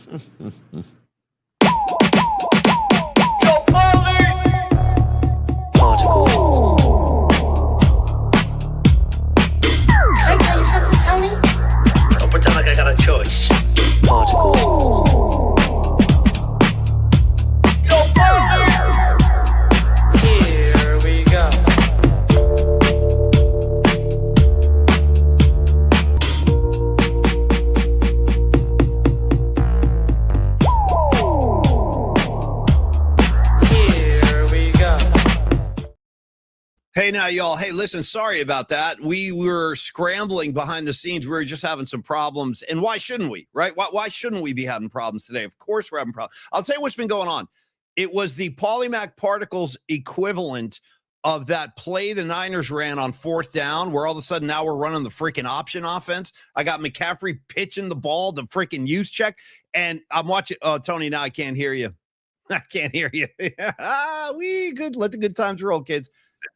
Particles. Can I tell you something, Tony? Don't pretend like I got a choice. Particles. Here we go. Here we go. Hey, now, y'all. Hey, listen, sorry about that. We were scrambling behind the scenes. We were just having some problems. And why shouldn't we, right? Why shouldn't we be having problems today? Of course we're having problems. I'll tell you what's been going on. It was the Polymac Particles equivalent of that play the Niners ran on 4th down, where all of a sudden now we're running the freaking option offense. I got McCaffrey pitching the ball to freaking use check. And I'm watching. Oh, Tony, now I can't hear you. I can't hear you. We good. Let the good times roll, kids.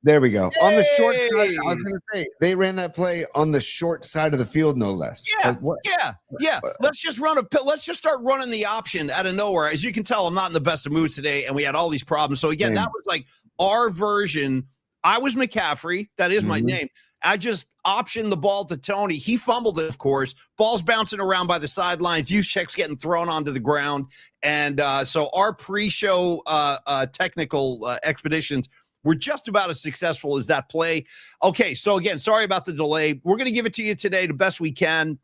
There we go. On the short side, I Hey! was going to say, they ran that play on the short side of the field, no less. Yeah, Like, what? yeah. Let's just start running the option out of nowhere. As you can tell, I'm not in the best of moods today, and we had all these problems. So again, Same. that was like our version. I was McCaffrey. That is my name. I just optioned the ball to Tony. He fumbled it, of course. Ball's bouncing around by the sidelines. Use checks getting thrown onto the ground. And so our pre-show technical expeditions were just about as successful as that play. Okay, so again, sorry about the delay. We're going to give it to you today the best we can.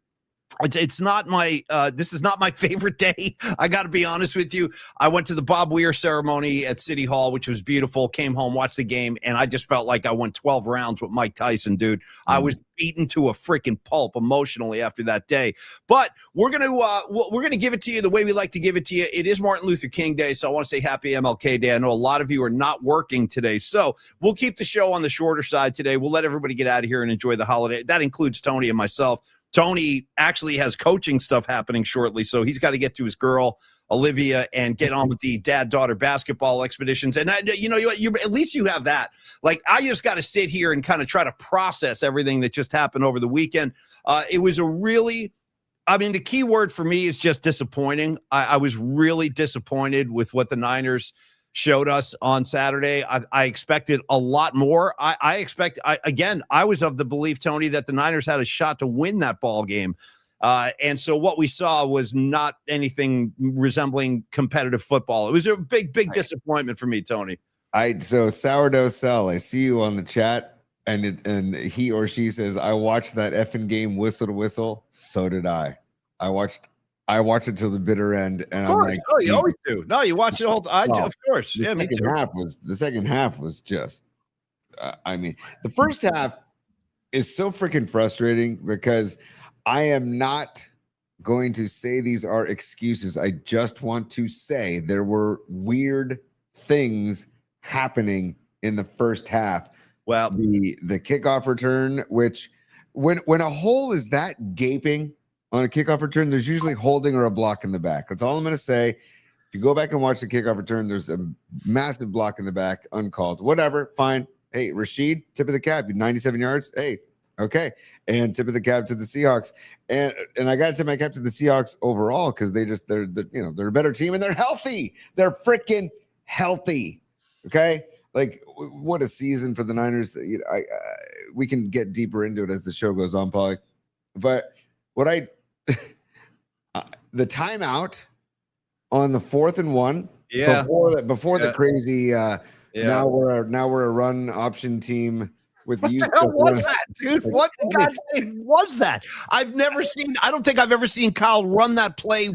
It's not my this is not my favorite day. I got to be honest with you. I went to the Bob Weir ceremony at City Hall, which was beautiful. Came home, watched the game, and I just felt like I went 12 rounds with Mike Tyson, dude. I was beaten to a freaking pulp emotionally after that day. But we're gonna give it to you the way we like to give it to you. It is Martin Luther King Day, so I want to say Happy MLK Day. I know a lot of you are not working today, so we'll keep the show on the shorter side today. We'll let everybody get out of here and enjoy the holiday. That includes Tony and myself. Tony actually has coaching stuff happening shortly, so he's got to get to his girl, Olivia, and get on with the dad-daughter basketball expeditions. And you know what? At least you have that. Like, I just got to sit here and kind of try to process everything that just happened over the weekend. It was the key word for me is just disappointing. I was really disappointed with what the Niners showed us on Saturday. I expected a lot more. I was of the belief, Tony, that the Niners had a shot to win that ball game. And so what we saw was not anything resembling competitive football. It was a big disappointment for me, Tony. So Sourdough Cell, I see you on the chat, and he or she says, I watched that effing game whistle to whistle. So did I. I watched it till the bitter end, and I'm like, oh, you always do. No, you watch it whole time. Of course. The Yeah, me too. The second half was just, the first half is so freaking frustrating because I am not going to say these are excuses. I just want to say there were weird things happening in the first half. Well, the kickoff return, which when a hole is that gaping on a kickoff return, there's usually holding or a block in the back. That's all I'm going to say. If you go back and watch the kickoff return, there's a massive block in the back, uncalled. Whatever, fine. Hey, Rashid, tip of the cap, 97 yards. Hey, okay. And tip of the cap to the Seahawks. And I got to tip my cap to the Seahawks overall because they're a better team and they're healthy. They're freaking healthy. Okay. Like, what a season for the Niners. We can get deeper into it as the show goes on, Paulie. But the timeout on the 4th and 1, before the crazy now we're a run option team with what the hell was that, dude? What in God's name was that? I don't think I've ever seen Kyle run that play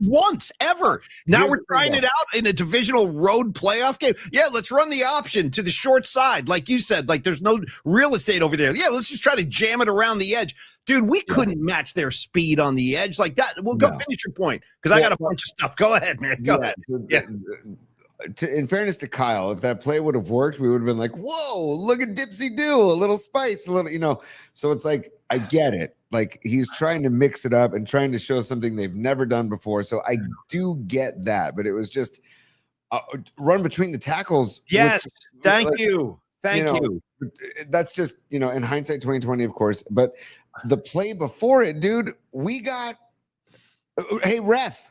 once, ever. Now we're trying it out in a divisional road playoff game. Yeah, let's run the option to the short side. Like you said, like there's no real estate over there. Yeah, let's just try to jam it around the edge. Dude, we couldn't match their speed on the edge like that. We'll go finish your point because I got a bunch of stuff. Go ahead, man. Go ahead. Yeah. In fairness to Kyle, if that play would have worked, we would have been like, whoa, look at Dipsy do, a little spice, a little, So it's like, I get it. Like, he's trying to mix it up and trying to show something they've never done before. So I do get that. But it was just run between the tackles. Yes. Thank you. Thank you. That's just, in hindsight 2020, of course. But the play before it, dude, we got, hey, ref,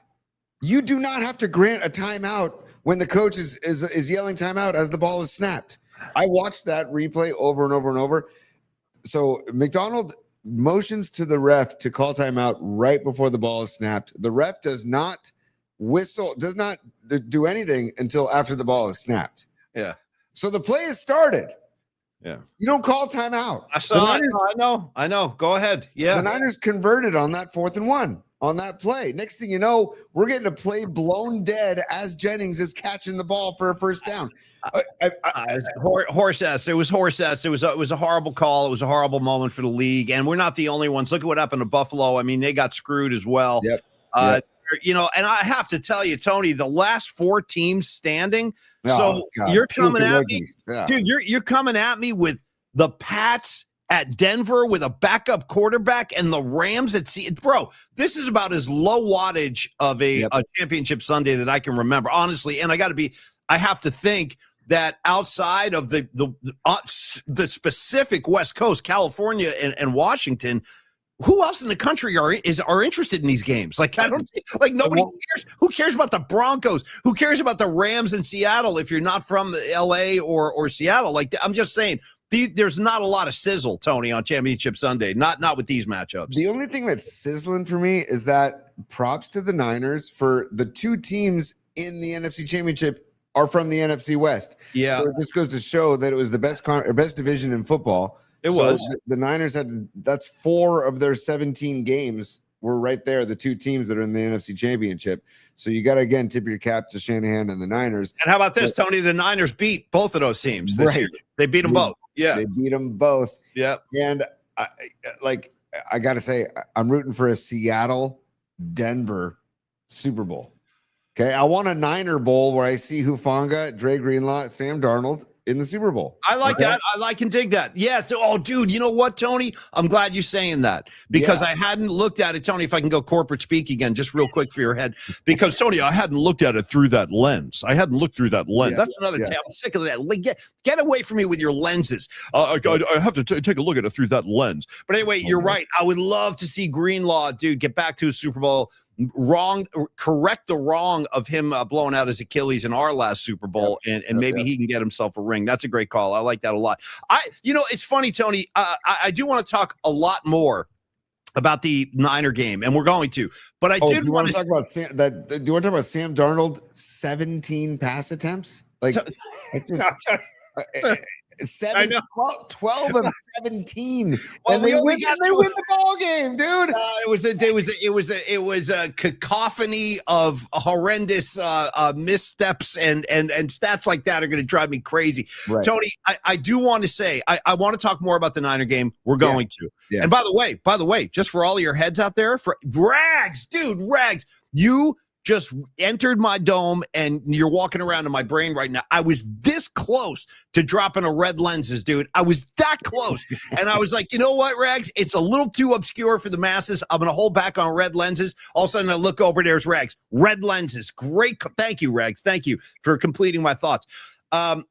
You do not have to grant a timeout when the coach is yelling timeout as the ball is snapped. I watched that replay over and over and over. So McDonald motions to the ref to call timeout right before the ball is snapped. The ref does not whistle, does not do anything until after the ball is snapped. Yeah. So the play has started. Yeah. You don't call timeout. I saw it. I know. Go ahead. Yeah. The Niners converted on that 4th and 1 on that play. Next thing you know, we're getting a play blown dead as Jennings is catching the ball for a first down. Horse S. It was horse S. It was a horrible call. It was a horrible moment for the league, and we're not the only ones. Look at what happened to Buffalo. I mean, they got screwed as well. Yep. You know, and I have to tell you, Tony, the last 4 teams standing. Oh, so God. you're coming at me, yeah. dude. You're coming at me with the Pats at Denver with a backup quarterback and the Rams at bro. This is about as low wattage of a championship Sunday that I can remember, honestly. And I have to think that outside of the specific West Coast, California and Washington, who else in the country are interested in these games? Like, I don't like nobody cares. Who cares about the Broncos? Who cares about the Rams in Seattle if you're not from the LA or Seattle? Like, I'm just saying, there's not a lot of sizzle, Tony, on Championship Sunday. Not with these matchups. The only thing that's sizzling for me is that props to the Niners for the 2 teams in the NFC Championship are from the NFC West. Yeah. So it just goes to show that it was the best division in football. It was. The Niners that's 4 of their 17 games were right there, the 2 teams that are in the NFC Championship. So you got to, again, tip your cap to Shanahan and the Niners. And how about this, Tony? The Niners beat both of those teams this year. They beat them both. Yeah. They beat them both. Yeah. And I got to say, I'm rooting for a Seattle-Denver Super Bowl. Okay, I want a Niner Bowl where I see Hufanga, Dre Greenlaw, Sam Darnold in the Super Bowl. I like that. I can dig that. Yes. Oh, dude, you know what, Tony? I'm glad you're saying that because I hadn't looked at it, Tony, if I can go corporate speak again, just real quick for your head. Because, Tony, I hadn't looked at it through that lens. I hadn't looked through that lens. That's another tale. I'm sick of that. Get away from me with your lenses. I have to take a look at it through that lens. But anyway, you're right. I would love to see Greenlaw, dude, get back to a Super Bowl. Correct the wrong of him blowing out his Achilles in our last Super Bowl, and maybe he can get himself a ring. That's a great call. I like that a lot. It's funny, Tony. I do want to talk a lot more about the Niner game, and we're going to. But I did want to talk about do you want to talk about Sam Darnold 17 pass attempts? Like, 12 of 17. Well, and they win the ball game, dude. It was a cacophony of horrendous missteps and stats like that are going to drive me crazy. Right. Tony, I do want to say I want to talk more about the Niner game. We're going to. Yeah. And by the way, just for all of your heads out there, for Rags, you just entered my dome and you're walking around in my brain right now. I was this close to dropping a red lenses, dude. I was that close. And I was like, you know what, Rags? It's a little too obscure for the masses. I'm going to hold back on red lenses. All of a sudden I look over, there's Rags. Red lenses. Great. Thank you, Rags. Thank you for completing my thoughts. I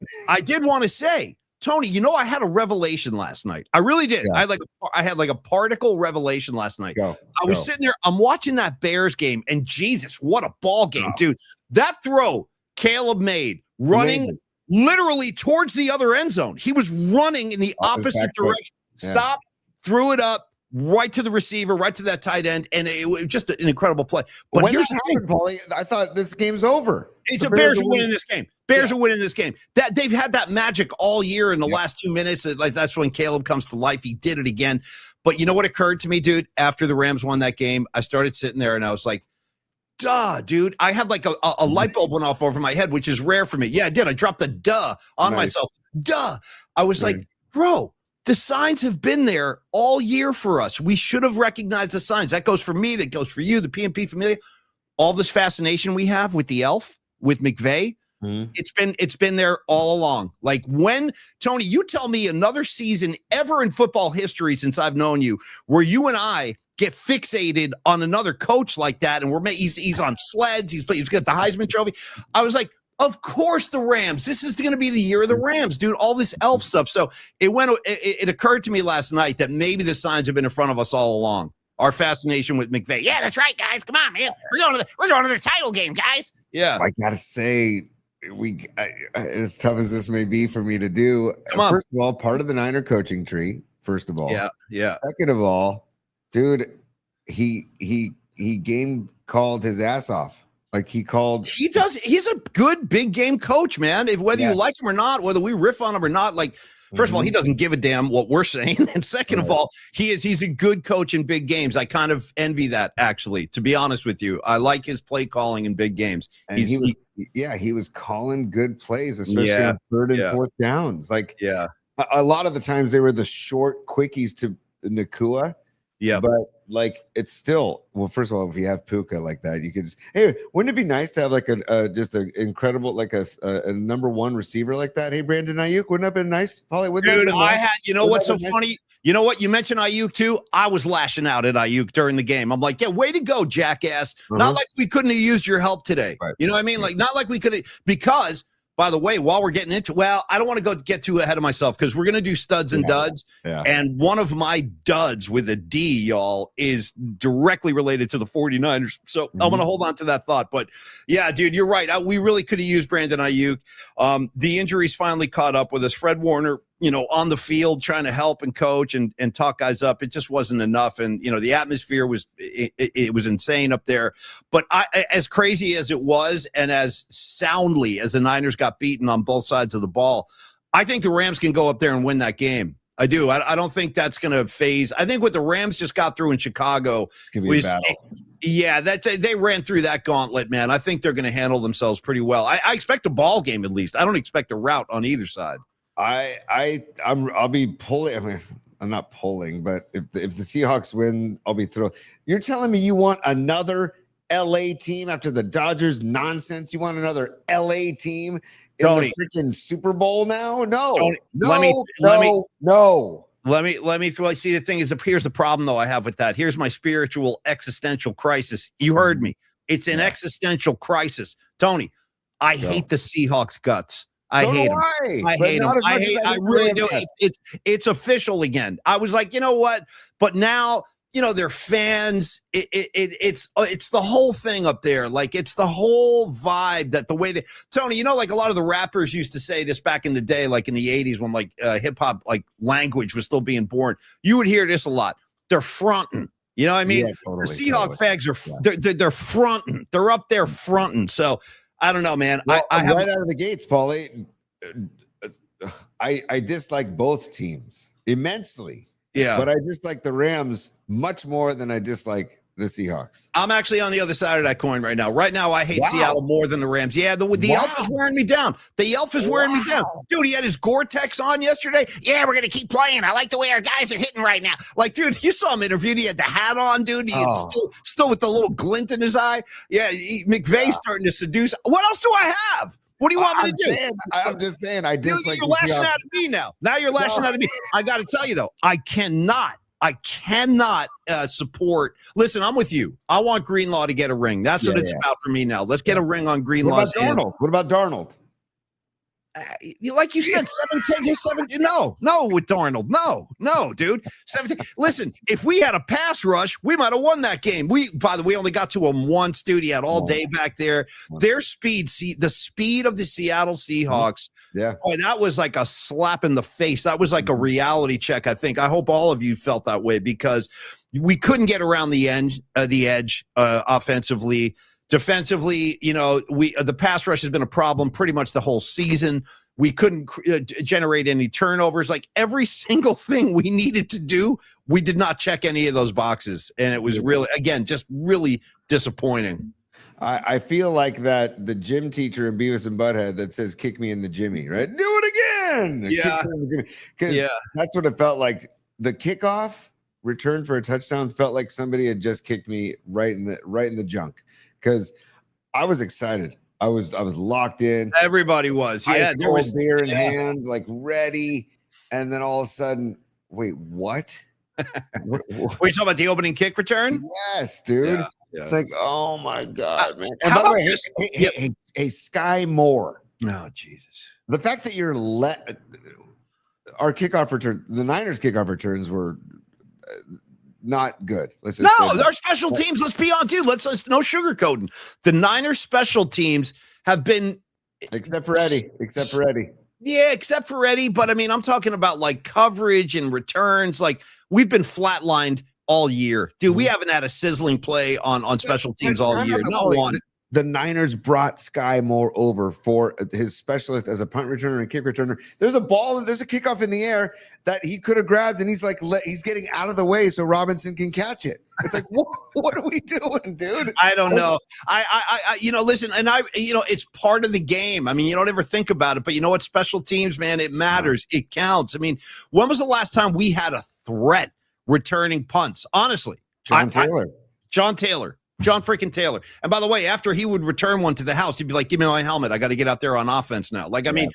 did want to say, Tony, I had a revelation last night. I really did. Yeah. I had a particle revelation last night. I was sitting there. I'm watching that Bears game, and Jesus, what a ball game, dude! That throw Caleb made, running literally towards the other end zone. He was running in the opposite direction. Stopped, threw it up right to the receiver, right to that tight end, and it was just an incredible play. But when here's that happened, Paulie, I thought this game's over. It's a Bears are winning this game. Bears are winning this game. That they've had that magic all year in the last 2 minutes. Like that's when Caleb comes to life. He did it again. But you know what occurred to me, dude? After the Rams won that game, I started sitting there and I was like, duh, dude. I had like a light bulb went off over my head, which is rare for me. Yeah, I did. I dropped the duh on myself. Duh. I was like, bro, the signs have been there all year for us. We should have recognized the signs. That goes for me. That goes for you, the PNP familia. All this fascination we have with the elf, with McVay. It's been there all along. Like when, Tony, you tell me another season ever in football history since I've known you where you and I get fixated on another coach like that, and he's on sleds, he's got the Heisman Trophy. I was like, of course the Rams. This is going to be the year of the Rams, dude. All this elf stuff. So it occurred to me last night that maybe the signs have been in front of us all along. our fascination with McVay. Yeah, that's right, guys. Come on, man. We're going to the title game, guys. Yeah. I gotta say, as tough as this may be for me to do, Come on. first of all, part of the Niner coaching tree. First of all, Yeah. Second of all, dude, he game called his ass off. Like he does. He's a good big game coach, man. Whether you like him or not, whether we riff on him or not, like first of all, he doesn't give a damn what we're saying, and second of all, he's a good coach in big games. I kind of envy that, actually. To be honest with you, I like his play calling in big games. And he was calling good plays, especially on third and fourth downs. Like a lot of the times they were the short quickies to Nakua. Yeah, but like it's still first of all, if you have Puka like that, you could just wouldn't it be nice to have like just an incredible like a number one receiver like that? Hey, Brandon Ayuk, wouldn't that have been nice? Probably wouldn't. Dude, I had what's so funny? You know what? You mentioned Ayuk too. I was lashing out at Ayuk during the game. I'm like, yeah, way to go, jackass. Not like we couldn't have used your help today. Right. You know what I mean? Like not like we could because. By the way, while we're getting into, I don't want to get too ahead of myself because we're going to do studs and duds. Yeah. And one of my duds with a D, y'all, is directly related to the 49ers. So I'm going to hold on to that thought. But yeah, dude, you're right. We really could have used Brandon Ayuk. The injuries finally caught up with us. Fred Warner, on the field trying to help and coach and talk guys up. It just wasn't enough. And, the atmosphere was, it was insane up there. But as crazy as it was and as soundly as the Niners got beaten on both sides of the ball, I think the Rams can go up there and win that game. I do. I don't think that's going to phase. I think what the Rams just got through in Chicago was, yeah, they ran through that gauntlet, man. I think they're going to handle themselves pretty well. I expect a ball game at least. I don't expect a rout on either side. I'll be pulling. I mean, I'm not pulling, but if the Seahawks win, I'll be thrilled. You're telling me you want another LA team after the Dodgers nonsense? You want another LA team in the freaking Super Bowl now? No, Tony, no. Let me see. The thing is, here's the problem though I have with that. Here's my spiritual existential crisis. You heard me. It's an existential crisis, Tony. I hate the Seahawks guts. I hate them. I hate them. I really do. It's official again. I was like, you know what? But now, they're fans. It's the whole thing up there. Like it's the whole vibe that the way they Tony, like a lot of the rappers used to say this back in the day, like in the 80s when like hip hop like language was still being born. You would hear this a lot. They're fronting. You know what I mean? Yeah, totally, the Seahawk fags are they're fronting. They're up there fronting. So I don't know, man. Well, I right out of the gates, Paulie, I dislike both teams immensely. Yeah. But I dislike the Rams much more than I dislike the Seahawks. I'm actually on the other side of that coin right now. Right now, I hate Seattle more than the Rams. Yeah, the elf is wearing me down. The elf is wearing me down. Dude, he had his Gore-Tex on yesterday. Yeah, we're going to keep playing. I like the way our guys are hitting right now. Like, dude, you saw him interviewed. He had the hat on, dude. He still with the little glint in his eye. Yeah, McVay's starting to seduce. What else do I have? What do you want me to do? I'm just saying. I dislike. You're lashing out at me now. Now you're lashing out at me. I got to tell you, though, I cannot support. Listen, I'm with you. I want Greenlaw to get a ring. That's what it's about for me now. Let's get a ring on Greenlaw's hand. What about Darnold? Like you said, 17. No, with Darnold. No, dude. 17. Listen, if we had a pass rush, we might have won that game. By the way, only got to him once, dude. He had all day back there. Their speed, the speed of the Seattle Seahawks. Yeah. Boy, that was like a slap in the face. That was like a reality check, I think. I hope all of you felt that way because we couldn't get around the edge offensively. Defensively, the pass rush has been a problem pretty much the whole season. We couldn't generate any turnovers. Like every single thing we needed to do, we did not check any of those boxes. And it was really, again, just really disappointing. I feel like that the gym teacher in Beavis and Butthead that says, kick me in the Jimmy, right? Do it again. Yeah. Because that's what it felt like. The kickoff return for a touchdown felt like somebody had just kicked me right in the junk. Because I was excited. I was locked in. Everybody was. Yeah, there was beer in hand, like ready. And then all of a sudden, wait, what? Were you talking about the opening kick return? Yes, dude. Yeah. It's like, oh my God, man. And by the way, hey, Sky Moore. Oh, Jesus. The fact that you're our kickoff return, the Niners kickoff returns were not good. Let's just say No, that. our special teams, let's be on, dude. Let's no sugarcoating. The Niners special teams have been Except for Eddie. Yeah, except for Eddie. But I mean, I'm talking about like coverage and returns. Like we've been flatlined all year. Dude, we haven't had a sizzling play on special teams all year. Not one. The Niners brought Sky Moore over for his specialist as a punt returner and kick returner. There's a ball and there's a kickoff in the air that he could have grabbed, and he's like, he's getting out of the way so Robinson can catch it. It's like, what are we doing, dude? I don't know. I listen, and it's part of the game. I mean, you don't ever think about it, but you know what? Special teams, man, it matters. It counts. I mean, when was the last time we had a threat returning punts? Honestly, John Taylor. John freaking Taylor. And by the way, after he would return one to the house, he'd be like, give me my helmet. I got to get out there on offense now. Like, I mean,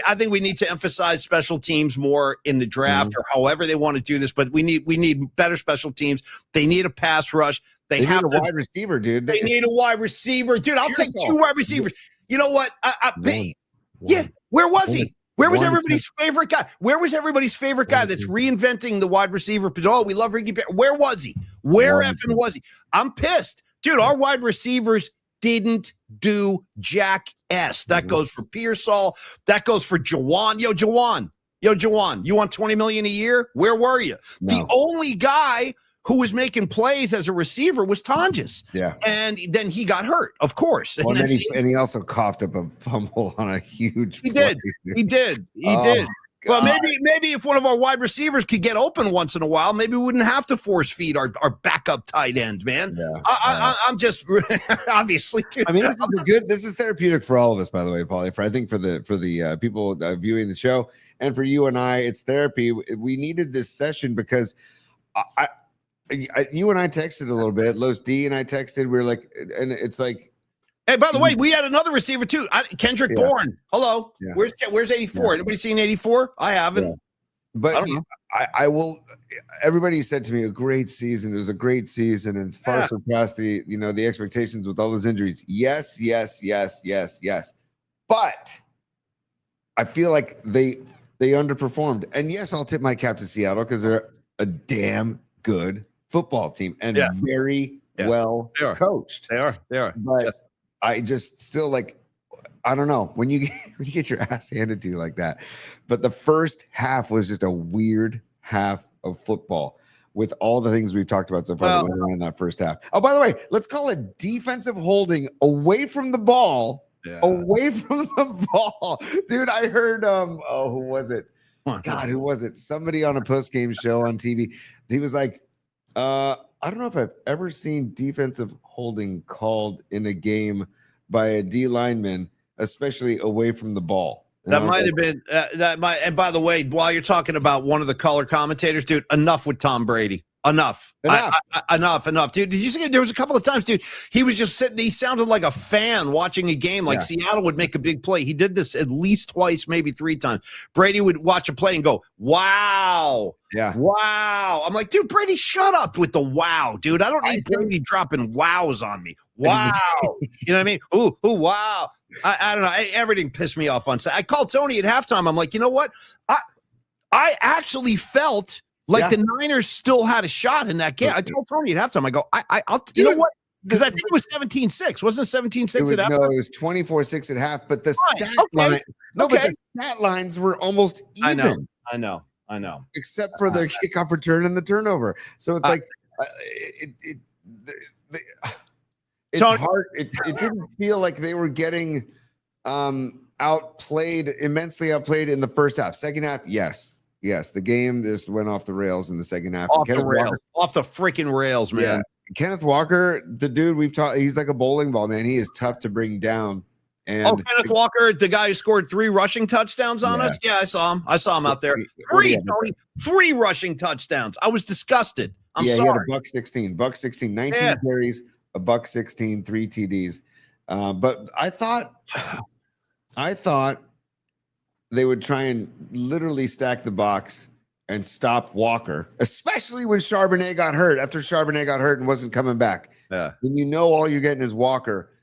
I think we need to emphasize special teams more in the draft or however they want to do this, but we need better special teams. They need a pass rush. They need a wide receiver, dude. They need a wide receiver. Dude, I'll take 2 wide receivers. You know what? Where was he? Where was everybody's favorite guy? Where was everybody's favorite guy that's reinventing the wide receiver? Oh, we love Ricky. Where was he? Where effing was he? I'm pissed. Dude, our wide receivers didn't do jack S. That goes for Pearsall. That goes for Jawan. Yo, Jawan, you want $20 million a year? Where were you? No. The only guy who was making plays as a receiver was Tonjes. Yeah. And then he got hurt, of course. Well, and he also coughed up a fumble on a huge play. He did. Well, maybe if one of our wide receivers could get open once in a while, maybe we wouldn't have to force feed our backup tight end, man. Yeah. I'm just obviously. Dude. I mean, this is therapeutic for all of us, by the way, Paulie. I think for the people viewing the show and for you and I, it's therapy. We needed this session because you and I texted a little bit. Los D and I texted. We were like, and it's like, hey, by the way, we had another receiver too. Kendrick Bourne. Hello. Yeah. Where's 84? Yeah. Anybody seen 84? I haven't. Yeah. But I will. Everybody said to me, a great season. It was a great season, and far surpassed the expectations with all those injuries. Yes. But I feel like they underperformed. And yes, I'll tip my cap to Seattle because they're a damn good football team and very well coached. They are. But I just still I don't know when you get your ass handed to you like that. But the first half was just a weird half of football with all the things we've talked about so far that went on in that first half. Oh, by the way, let's call it defensive holding away from the ball. Yeah. Away from the ball. Dude, I heard who was it? God, who was it? Somebody on a post-game show on TV. He was like, I don't know if I've ever seen defensive holding called in a game by a D lineman, especially away from the ball. That might have been and by the way, while you're talking about one of the color commentators, dude, enough with Tom Brady. Enough. Enough. Dude, did you see there was a couple of times, dude, he was just sitting, he sounded like a fan watching a game, like Seattle would make a big play. He did this at least twice, maybe 3 times. Brady would watch a play and go, wow. Yeah. Wow. I'm like, dude, Brady, shut up with the wow, dude. I don't need Brady dropping wows on me. Wow. You know what I mean? Ooh, wow. I don't know. Everything pissed me off on Saturday. I called Tony at halftime. I'm like, you know what? I actually felt like the Niners still had a shot in that game. I told Tony at halftime, I go, I'll you know what? Because I think it was 17-6. Wasn't it 17-6 at halftime? No, it was 24-6 at half. But the stat lines were almost even. I know. Except for the kickoff return and the turnover. So it's it's hard. It didn't feel like they were getting immensely outplayed in the first half. Second half, yes, the game just went off the rails in the second half. Off the freaking rails, man. Yeah. Kenneth Walker, the dude we've talked, he's like a bowling ball, man. He is tough to bring down. And Kenneth Walker, the guy who scored 3 rushing touchdowns on us. Yeah, I saw him out there. 3 rushing touchdowns. I was disgusted. I'm sorry. He had a buck 16, 19 carries, a buck 16, 3 TDs. But I thought they would try and literally stack the box and stop Walker, especially when Charbonnet got hurt. After Charbonnet got hurt and wasn't coming back, then all you're getting is Walker,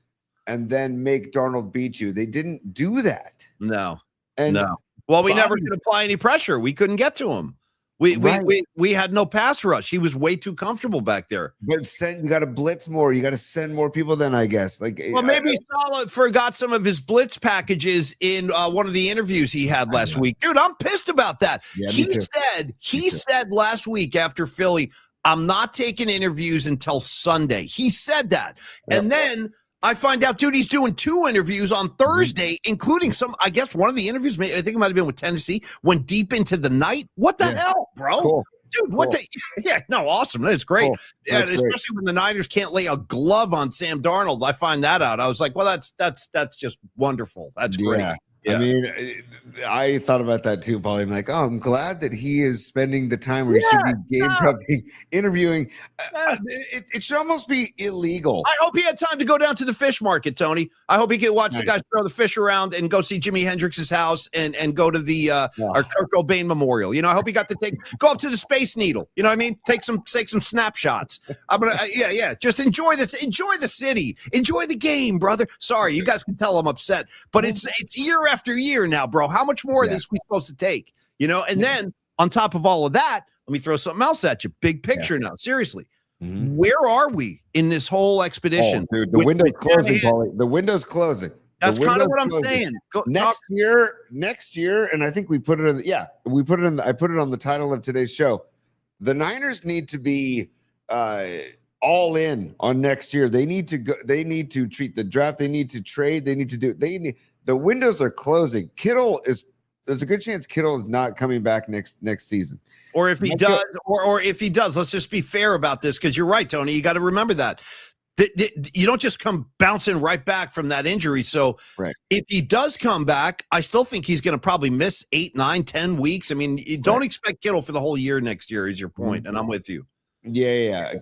and then make Darnold beat you. They didn't do that. No. Well, we never could apply any pressure. We couldn't get to him. We had no pass rush. He was way too comfortable back there. But you got to blitz more. You got to send more people then, I guess. Well, maybe Saleh forgot some of his blitz packages in one of the interviews he had last week. Dude, I'm pissed about that. Yeah, he said last week after Philly, I'm not taking interviews until Sunday. He said that. Yep. And then I find out, dude, he's doing 2 interviews on Thursday, including I guess one of the interviews, I think it might have been with Tennessee, went deep into the night. What the hell, bro? Cool. Dude, awesome. That's great. Cool. That's especially great. When the Niners can't lay a glove on Sam Darnold. I find that out. I was like, well, that's just wonderful. That's great. Yeah. I mean, I thought about that too, Paulie. I'm like, oh, I'm glad that he is spending the time where he should be game prepping, interviewing. It should almost be illegal. I hope he had time to go down to the fish market, Tony. I hope he could watch the guys throw the fish around and go see Jimi Hendrix's house and go to the our Kurt Cobain memorial. You know, I hope he got to go up to the Space Needle. You know what I mean? Take some snapshots. I'm gonna just enjoy this. Enjoy the city. Enjoy the game, brother. Sorry, you guys can tell I'm upset, but it's year after year now, bro. How much more of this we supposed to take? You know, and then on top of all of that, let me throw something else at you. Big picture now. Seriously. Mm-hmm. Where are we in this whole expedition? Oh, dude, the window's closing, Paulie. The window's closing. That's kind of what I'm saying. Next year, and I think we put it in. I put it on the title of today's show. The Niners need to be all in on next year. They need to go. They need to treat the draft. They need to trade. They need to do. The windows are closing. There's a good chance Kittle is not coming back next season. Or if he does, or if he does, let's just be fair about this, because you're right, Tony. You got to remember that. You don't just come bouncing right back from that injury. So if he does come back, I still think he's going to probably miss 8, 9, 10 weeks. I mean, you don't expect Kittle for the whole year next year is your point, and I'm with you. Yeah.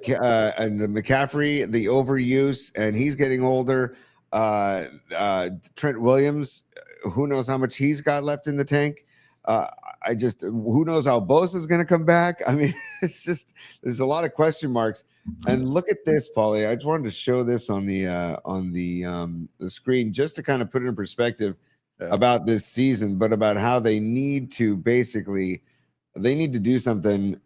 And the McCaffrey, the overuse, and he's getting older. Trent Williams, who knows how much he's got left in the tank. Who knows how Bosa is going to come back. I mean, it's just, there's a lot of question marks. And look at this, Paulie. I just wanted to show this on the screen just to kind of put it in perspective about this season, but about how they need to do something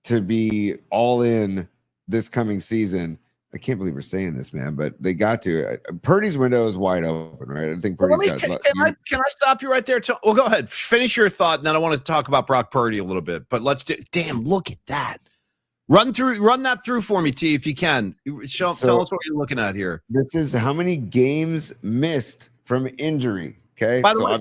to be all in this coming season. I can't believe we're saying this, man, but they got to. Purdy's window is wide open, right? I think Purdy's got. Can I stop you right there? Well, go ahead. Finish your thought, and then I want to talk about Brock Purdy a little bit. But let's do. Damn, look at that. Run that through for me, T, if you can. Tell us what you're looking at here. This is how many games missed from injury. Okay. By the way,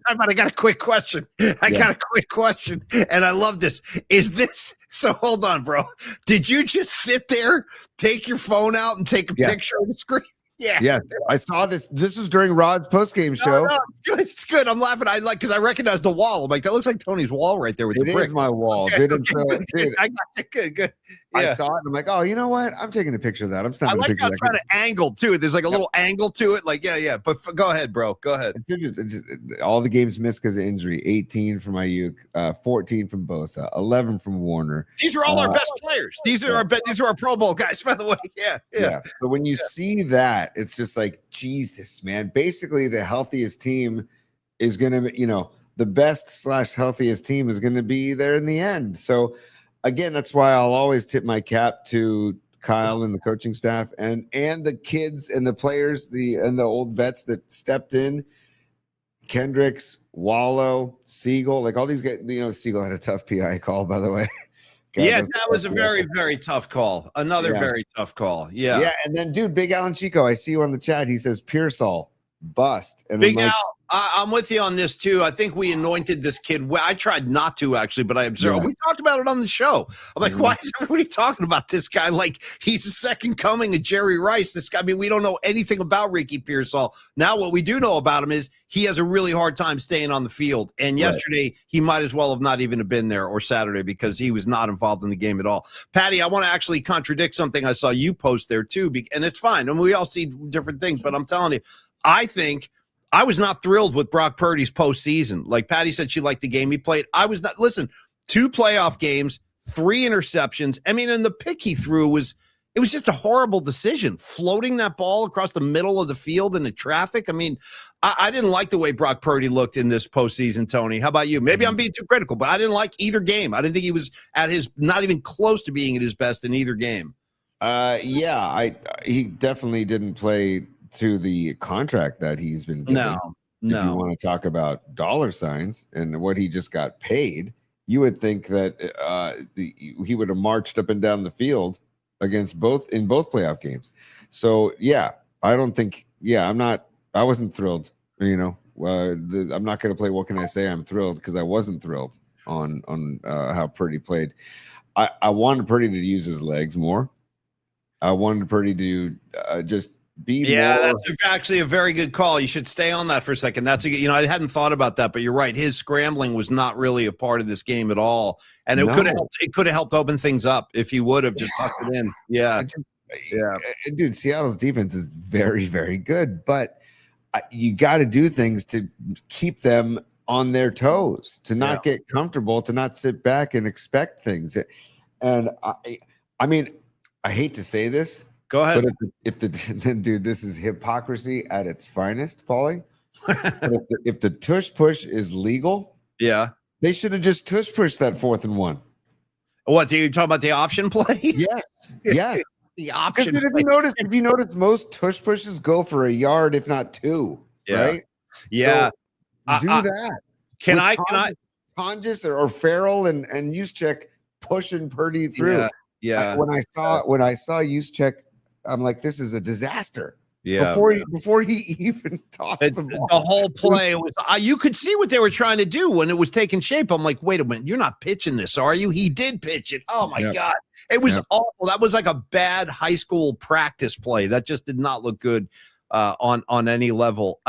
I got a quick question. Got a quick question, and I love this. Is this so? Hold on, bro. Did you just sit there, take your phone out, and take a picture of the screen? Yeah. I saw this. This was during Rod's postgame show. No, it's good. I'm laughing. Because I recognize the wall. I'm like, that looks like Tony's wall right there with the brick. It is my wall. Okay, I got it. Good. Yeah. I saw it. And I'm like, oh, you know what? I'm taking a picture of that. I'm snapping a picture of that. I like how trying to angle too. There's like a little angle to it. Like, yeah. But go ahead, bro. Go ahead. It's all the games missed because of injury. 18 from Ayuk, 14 from Bosa, 11 from Warner. These are all our best players. These are our Pro Bowl guys, by the way. Yeah. So when you see that, it's just like, Jesus, man. Basically, the healthiest team is going to, the best / healthiest team is going to be there in the end. So again, that's why I'll always tip my cap to Kyle and the coaching staff and the kids and the players, and the old vets that stepped in. Kendricks, Wallow, Siegel, like all these guys. Siegel had a tough PI call, by the way. That was a very, very tough call. Another very tough call. Yeah. And then, dude, Big Alan Chico, I see you on the chat. He says Pearsall bust. And Big Al, I'm with you on this too. I think we anointed this kid. Well, I tried not to actually, but I observed. Yeah. We talked about it on the show. I'm like, why is everybody talking about this guy like he's the second coming of Jerry Rice? This guy. I mean, we don't know anything about Ricky Pearsall. Now, what we do know about him is he has a really hard time staying on the field. And yesterday, he might as well have not even have been there, or Saturday, because he was not involved in the game at all. Patty, I want to actually contradict something I saw you post there too, and it's fine. And we all see different things, but I'm telling you, I think I was not thrilled with Brock Purdy's postseason. Like Patty said, she liked the game he played. I was not. Listen, 2 playoff games, 3 interceptions. I mean, and the pick he threw was, it was just a horrible decision. Floating that ball across the middle of the field in the traffic. I mean, I didn't like the way Brock Purdy looked in this postseason, Tony. How about you? Maybe I'm being too critical, but I didn't like either game. I didn't think he was at his, not even close to being at his best in either game. He definitely didn't play to the contract that he's been given. No. If you want to talk about dollar signs and what he just got paid, you would think that he would have marched up and down the field against both playoff games. So yeah, I wasn't thrilled. I'm not going to play. What can I say? I'm thrilled because I wasn't thrilled on how Purdy played. I wanted Purdy to use his legs more. I wanted Purdy to just be more. That's actually a very good call. You should stay on that for a second. That's I hadn't thought about that, but you're right. His scrambling was not really a part of this game at all, and it could have helped open things up if he would have just tucked it in. Yeah, dude. Seattle's defense is very, very good, but you got to do things to keep them on their toes, to not get comfortable, to not sit back and expect things. And I mean, I hate to say this. Go ahead. But dude, this is hypocrisy at its finest, Paulie. if the tush push is legal, they should have just tush pushed that 4th and 1. What, do you talk about the option play? Yes. The option. Dude, if you notice, most tush pushes go for a yard, if not 2. Right? Yeah. So do that. Can I Tonjes or Farrell and Juszczyk pushing Purdy through? Yeah. When I saw Juszczyk, I'm like, this is a disaster. Yeah. Before he even tossed the ball. The whole play was you could see what they were trying to do when it was taking shape. I'm like, wait a minute, you're not pitching this, are you? He did pitch it. Oh my God. It was awful. That was like a bad high school practice play. That just did not look good on any level.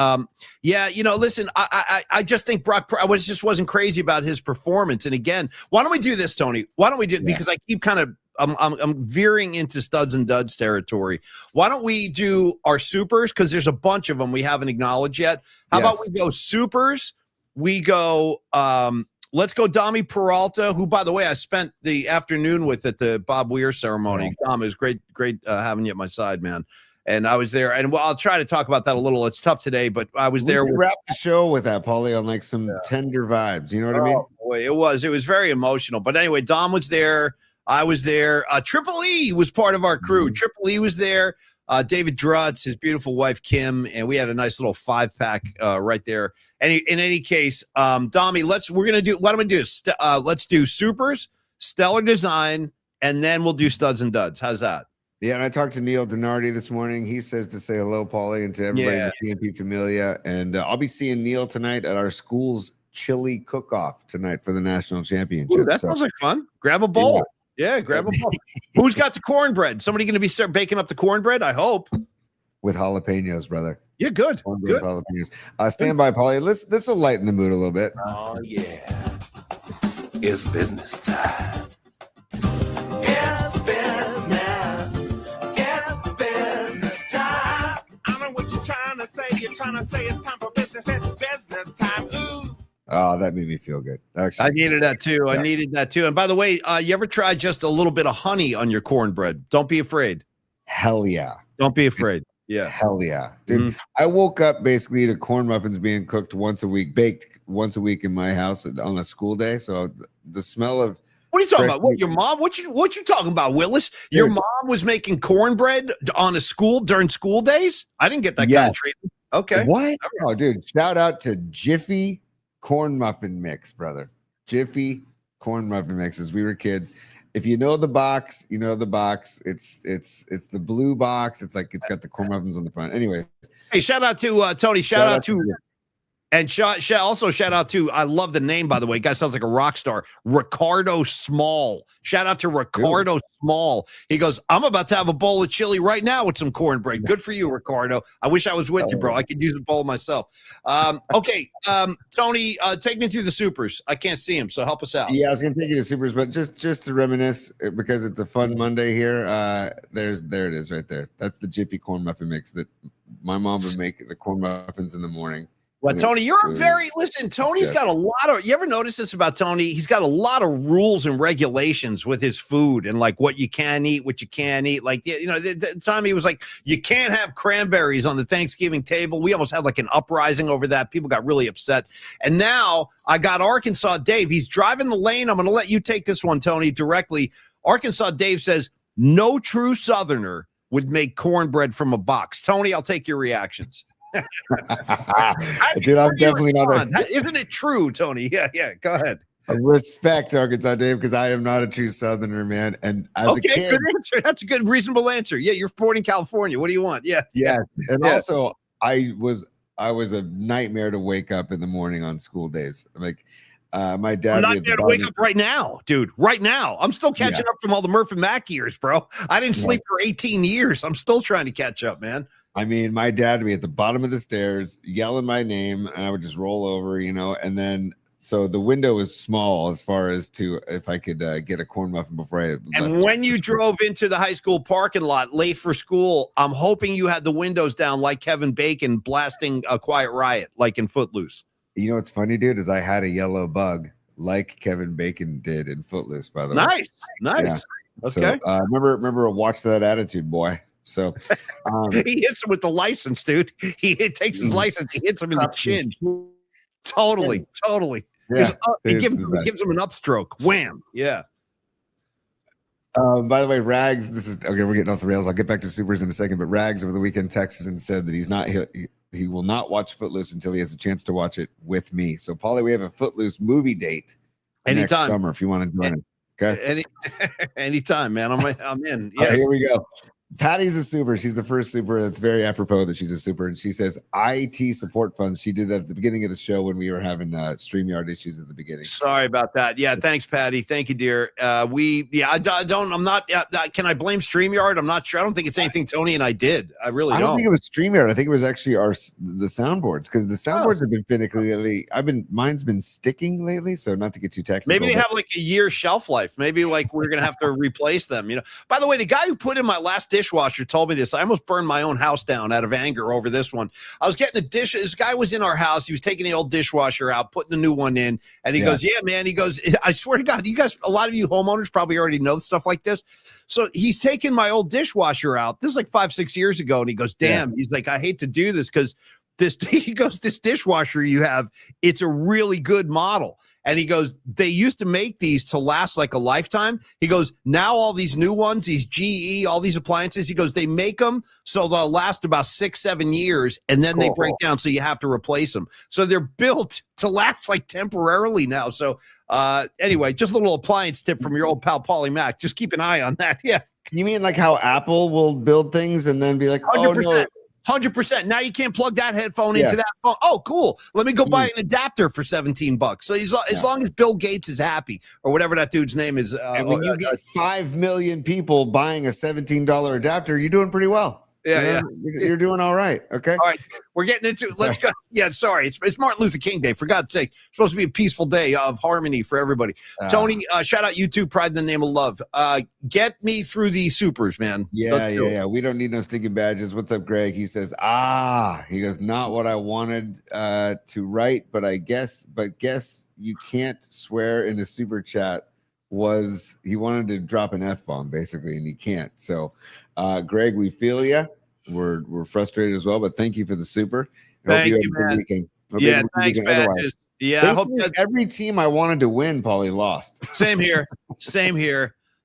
Listen, I just think Brock wasn't crazy about his performance. And again, why don't we do this, Tony? Why don't we do because I keep kind of I'm veering into studs and duds territory. Why don't we do our supers? Because there's a bunch of them we haven't acknowledged yet. How about we go supers? We go, let's go Dami Peralta, who, by the way, I spent the afternoon with at the Bob Weir ceremony. Dom, it was great having you at my side, man. And I was there, and I'll try to talk about that a little. It's tough today, but I was there. We wrapped the show with that, Paulie, on like some tender vibes. You know what I mean? Boy, it was very emotional. But anyway, Dom was there. I was there. Triple E was part of our crew. Triple E was there. David Drutz, his beautiful wife Kim, and we had a nice little 5-pack right there. And in any case, Dami, let's do supers, stellar design, and then we'll do studs and duds. How's that? Yeah, and I talked to Neil Donardi this morning. He says to say hello, Paulie, and to everybody in the PNP Familia. And I'll be seeing Neil tonight at our school's chili cook-off tonight for the national championship. Ooh, that sounds like fun. Grab a bowl. Yeah, grab a bowl. Who's got the cornbread? Somebody going to be baking up the cornbread? I hope. With jalapenos, brother. Yeah, good. With jalapenos. Stand by, Paulie. This will lighten the mood a little bit. Oh, yeah. It's business time. It's business time. I know what you're trying to say. You're trying to say it's time for business. It's business time. Ooh. Oh, that made me feel good. Actually, I needed that too. Yeah. I needed that too. And by the way, you ever try just a little bit of honey on your cornbread? Don't be afraid. Hell yeah. Don't be afraid. Yeah. Hell yeah. Dude, I woke up basically to corn muffins being cooked once a week, baked once a week in my house on a school day. So the smell of what are you talking about? What, your mom? What you talking about, Willis? Your mom was making cornbread during school days? I didn't get that kind of treatment. Okay. What? Oh, dude. Shout out to Jiffy corn muffin mix, brother. Jiffy corn muffin mix. As we were kids, if you know the box, you know the box. It's the blue box. It's got the corn muffins on the front. Anyway, hey, shout out to Tony. Shout out to and also shout out to, I love the name, by the way. Guy sounds like a rock star. Ricardo Small. Shout out to Ricardo Small. He goes, I'm about to have a bowl of chili right now with some cornbread. Good for you, Ricardo. I wish I was with you, bro. I could use a bowl myself. Okay, Tony, take me through the supers. I can't see him, so help us out. Yeah, I was going to take you to supers, but just to reminisce, because it's a fun Monday here, there it is right there. That's the Jiffy corn muffin mix that my mom would make the corn muffins in the morning. Well, Tony, Tony's got a lot of, you ever notice this about Tony? He's got a lot of rules and regulations with his food and like what you can eat, what you can't eat. Like, the time he was like, you can't have cranberries on the Thanksgiving table. We almost had like an uprising over that. People got really upset. And now I got Arkansas Dave. He's driving the lane. I'm going to let you take this one, Tony, directly. Arkansas Dave says, no true Southerner would make cornbread from a box. Tony, I'll take your reactions. Dude, I'm definitely not. Isn't it true, Tony? Yeah. Go ahead. I respect Arkansas Dave because I am not a true Southerner, man. And as a kid, good answer. That's a good, reasonable answer. Yeah, you're born in California. What do you want? Yeah. And also, I was a nightmare to wake up in the morning on school days. Like, my dad. I'm not there to wake up right now, dude. Right now, I'm still catching up from all the Murph and Mack years, bro. I didn't sleep for 18 years. I'm still trying to catch up, man. I mean, my dad would be at the bottom of the stairs yelling my name, and I would just roll over, and then so the window was small as far as to if I could get a corn muffin before I. And when you drove into the high school parking lot late for school, I'm hoping you had the windows down like Kevin Bacon blasting A Quiet Riot, like in Footloose. You know what's funny, dude, is I had a yellow bug like Kevin Bacon did in Footloose, by the way. Nice. Yeah. Okay. So, remember Watch That Attitude, boy. So he hits him with the license, dude. He takes his license, he hits him in the chin. Totally. Yeah, he gives him an upstroke. Wham. Yeah. By the way, Rags, this is okay. We're getting off the rails. I'll get back to Supers in a second. But Rags over the weekend texted and said that he will not watch Footloose until he has a chance to watch it with me. So, Paulie, we have a Footloose movie date next summer if you want to join us. Okay. Anytime, man. I'm in. Yeah. Here we go. Patty's a super. She's the first super. That's very apropos that she's a super. And she says IT support funds. She did that at the beginning of the show when we were having StreamYard issues at the beginning. Sorry about that. Yeah, thanks, Patty. Thank you, dear. I'm not. Can I blame StreamYard? I'm not sure. I don't think it's anything Tony and I did. I don't think it was StreamYard. I think it was actually the soundboards, because the soundboards have been finicky lately. Mine's been sticking lately, so not to get too technical. Maybe they have like a year shelf life. Maybe like we're gonna have to replace them. By the way, the guy who put in my last dishwasher told me this. I almost burned my own house down out of anger over this one. I was getting a dish. This guy was in our house. He was taking the old dishwasher out, putting the new one in. And he goes, yeah, man. He goes, I swear to God, you guys, a lot of you homeowners probably already know stuff like this. So he's taking my old dishwasher out. This is like 5-6 years ago. And he goes, damn. He's like, I hate to do this because this dishwasher you have, it's a really good model. And he goes, they used to make these to last like a lifetime. He goes, now all these new ones, these GE, all these appliances, he goes, they make them so they'll last about 6-7 years, and then they break down, so you have to replace them. So they're built to last like temporarily now. So anyway, just a little appliance tip from your old pal Paulie Mack. Just keep an eye on that. Yeah. You mean like how Apple will build things and then be like, 100%. Oh, no. 100%. Now you can't plug that headphone into that phone. Oh, cool. Let me go buy an adapter for $17. So as long as Bill Gates is happy, or whatever that dude's name is. And when you get 5 million people buying a $17 adapter, you're doing pretty well. Yeah, You're doing all right. Okay. All right. We're getting into it. Let's go. Yeah, sorry. It's Martin Luther King Day. For God's sake. It's supposed to be a peaceful day of harmony for everybody. Tony, shout out YouTube, Pride in the Name of Love. Get me through the supers, man. Yeah. We don't need no stinking badges. What's up, Greg? He says, he goes, not what I wanted to write, but guess you can't swear in a super chat. He wanted to drop an F-bomb basically, and he can't. So Greg, we feel you. We're frustrated as well, but thank you for the super. Thank you, man. Thanks, man. I hope that every team I wanted to win, Paulie, lost. Same here.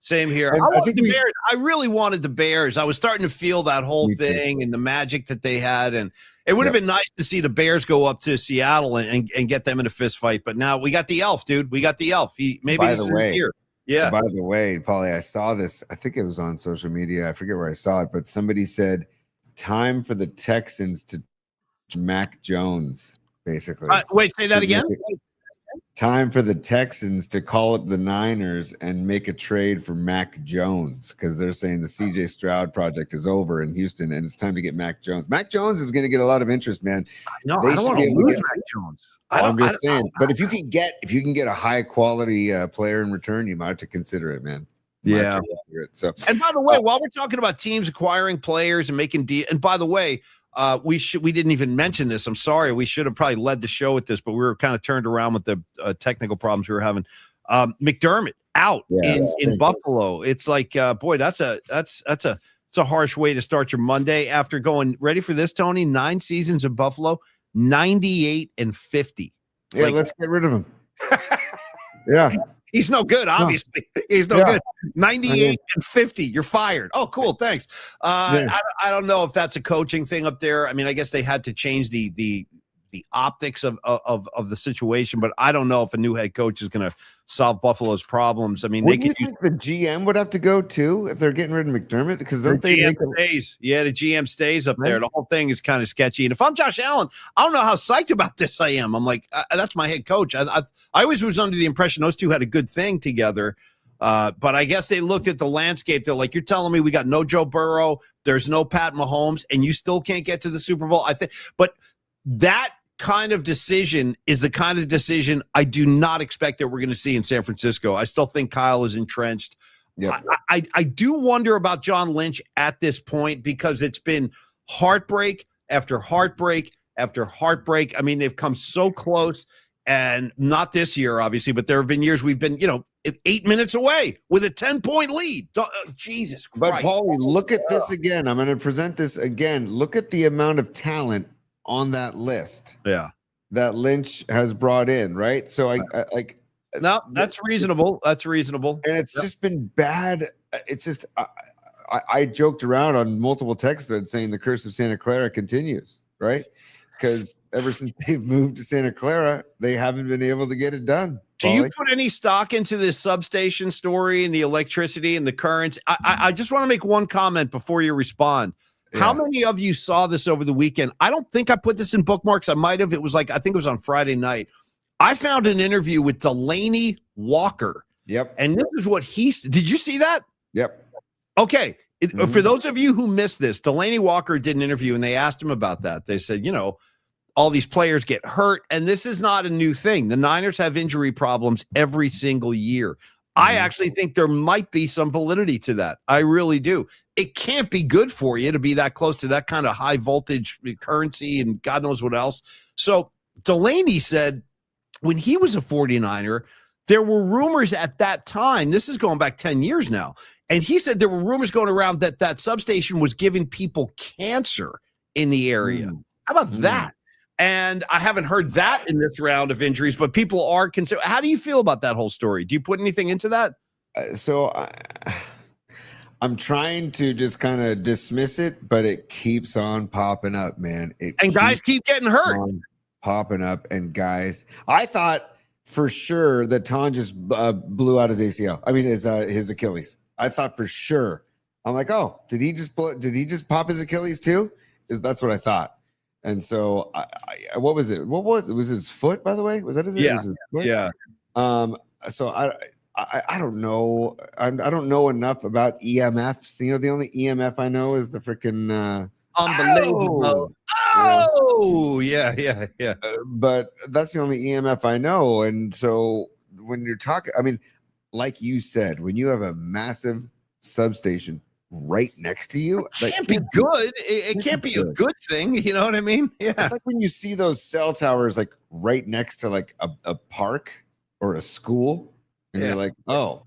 I really wanted the Bears. I was starting to feel that whole thing and the magic that they had, and it would have been nice to see the Bears go up to Seattle and get them in a fist fight. But now we got the elf, dude. We got the elf. By the way, Paulie, I saw this. I think it was on social media. I forget where I saw it, but somebody said, "Time for the Texans to Mac Jones." Basically, wait, say that again. Time for the Texans to call up the Niners and make a trade for Mac Jones, because they're saying the CJ Stroud project is over in Houston and it's time to get Mac Jones. Mac Jones is going to get a lot of interest, man. No, I don't want to lose Mac Jones. I'm just saying. But if you can get a high quality player in return, you might have to consider it, man. So, and by the way, while we're talking about teams acquiring players and making and by the way, We didn't even mention this. I'm sorry. We should have probably led the show with this, but we were kind of turned around with the technical problems we were having. McDermott out in Buffalo. It's like, boy, it's a harsh way to start your Monday after going, ready for this, Tony? 9 seasons in Buffalo, 98-50. Yeah, let's get rid of him. Yeah. He's no good, obviously. He's no good. 98-50. You're fired. Oh, cool. Thanks. I don't know if that's a coaching thing up there. I mean, I guess they had to change the optics of the situation, but I don't know if a new head coach is going to solve Buffalo's problems. I mean, Wouldn't you think the GM would have to go too if they're getting rid of McDermott? Because the GM stays. Yeah, the GM stays up there. The whole thing is kind of sketchy. And if I'm Josh Allen, I don't know how psyched about this I am. I'm like, that's my head coach. I always was under the impression those two had a good thing together. But I guess they looked at the landscape. They're like, you're telling me we got no Joe Burrow, there's no Pat Mahomes, and you still can't get to the Super Bowl. I think, but that kind of decision is the kind of decision I do not expect that we're going to see in San Francisco. I still think Kyle is entrenched. Yep. I do wonder about John Lynch at this point because it's been heartbreak after heartbreak after heartbreak. I mean, they've come so close, and not this year, obviously, but there have been years we've been, 8 minutes away with a 10-point lead. Jesus Christ. But Paulie, look at this again. I'm going to present this again. Look at the amount of talent on that list. Yeah. That Lynch has brought in, right? So I no, that's reasonable. That's reasonable. And it's just been bad. It's just I joked around on multiple text threads saying the curse of Santa Clara continues, right? Because ever since they've moved to Santa Clara, they haven't been able to get it done. Do you put any stock into this substation story and the electricity and the currents? I just want to make one comment before you respond. Yeah. How many of you saw this over the weekend? I don't think I put this in bookmarks. I might have. It was I think it was on Friday night. I found an interview with Delaney Walker. Yep. And this is what he said. Did you see that? Yep. Okay. For those of you who missed this, Delaney Walker did an interview and they asked him about that. They said, all these players get hurt, and this is not a new thing. The Niners have injury problems every single year. I actually think there might be some validity to that. I really do. It can't be good for you to be that close to that kind of high voltage currency and God knows what else. So Delaney said when he was a 49er, there were rumors at that time. This is going back 10 years now. And he said there were rumors going around that substation was giving people cancer in the area. How about that? And I haven't heard that in this round of injuries, but people are concerned. How do you feel about that whole story? Do you put anything into that? I'm trying to just kind of dismiss it, but it keeps on popping up, man. Guys keep getting hurt. Popping up, and guys, I thought for sure that Ton just blew out his ACL. I mean, his Achilles. I thought for sure. I'm like, oh, did he just pop his Achilles too? That's what I thought. And so, what was it? What was it? Was his foot? By the way, was that his? Yeah, yeah. So I don't know. I don't know enough about EMFs. The only EMF I know is the freaking unbelievable. Yeah. But that's the only EMF I know. And so when you're talking, I mean, like you said, when you have a massive substation right next to you, it can't be good. It can't be a good thing. You know what I mean? Yeah. It's like when you see those cell towers like right next to like a park or a school, and you're like, oh,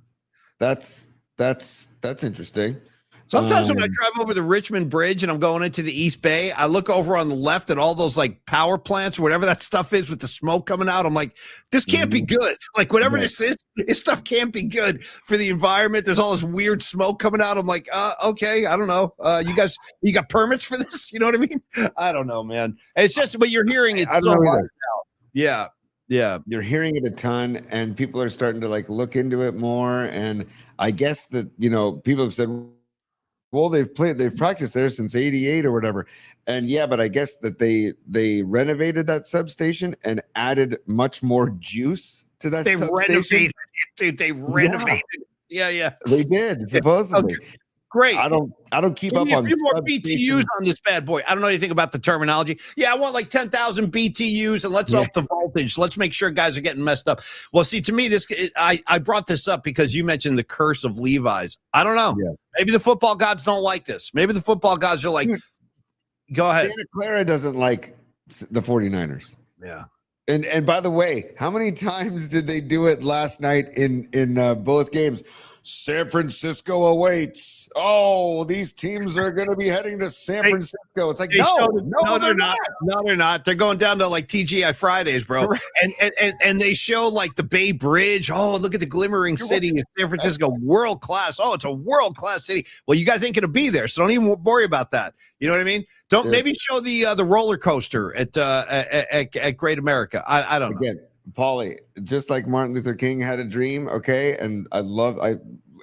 that's interesting. Sometimes when I drive over the Richmond Bridge and I'm going into the East Bay, I look over on the left at all those like power plants or whatever that stuff is with the smoke coming out. I'm like, this can't be good. Like whatever this is, this stuff can't be good for the environment. There's all this weird smoke coming out. I'm like, okay, I don't know. You got permits for this? You know what I mean? I don't know, man. It's just, but you're hearing it so much now. Yeah. You're hearing it a ton, and people are starting to like look into it more. And I guess that, people have said, well, they've practiced there since '88 or whatever. And yeah, but I guess that they renovated that substation and added much more juice to that substation. They renovated. Yeah. They did, supposedly. Okay. Great. I don't keep up on a few more BTUs on this bad boy. I don't know anything about the terminology. Yeah, I want like 10,000 BTUs, and let's up the voltage. Let's make sure guys are getting messed up. Well, see, to me, I brought this up because you mentioned the curse of Levi's. I don't know. Yeah. Maybe the football gods don't like this. Maybe the football gods are like, Go ahead. Santa Clara doesn't like the 49ers. Yeah. And by the way, how many times did they do it last night in both games? San Francisco awaits. Oh, these teams are going to be heading to San Francisco. It's like, no, they're not. No, they're not. They're going down to like TGI Fridays, bro. And they show like the Bay Bridge. Oh, look at the glimmering city of San Francisco, world class. Oh, it's a world class city. Well, you guys ain't going to be there, so don't even worry about that. You know what I mean? Don't maybe show the roller coaster at Great America. I don't know. Paulie, just like Martin Luther King had a dream, okay, and I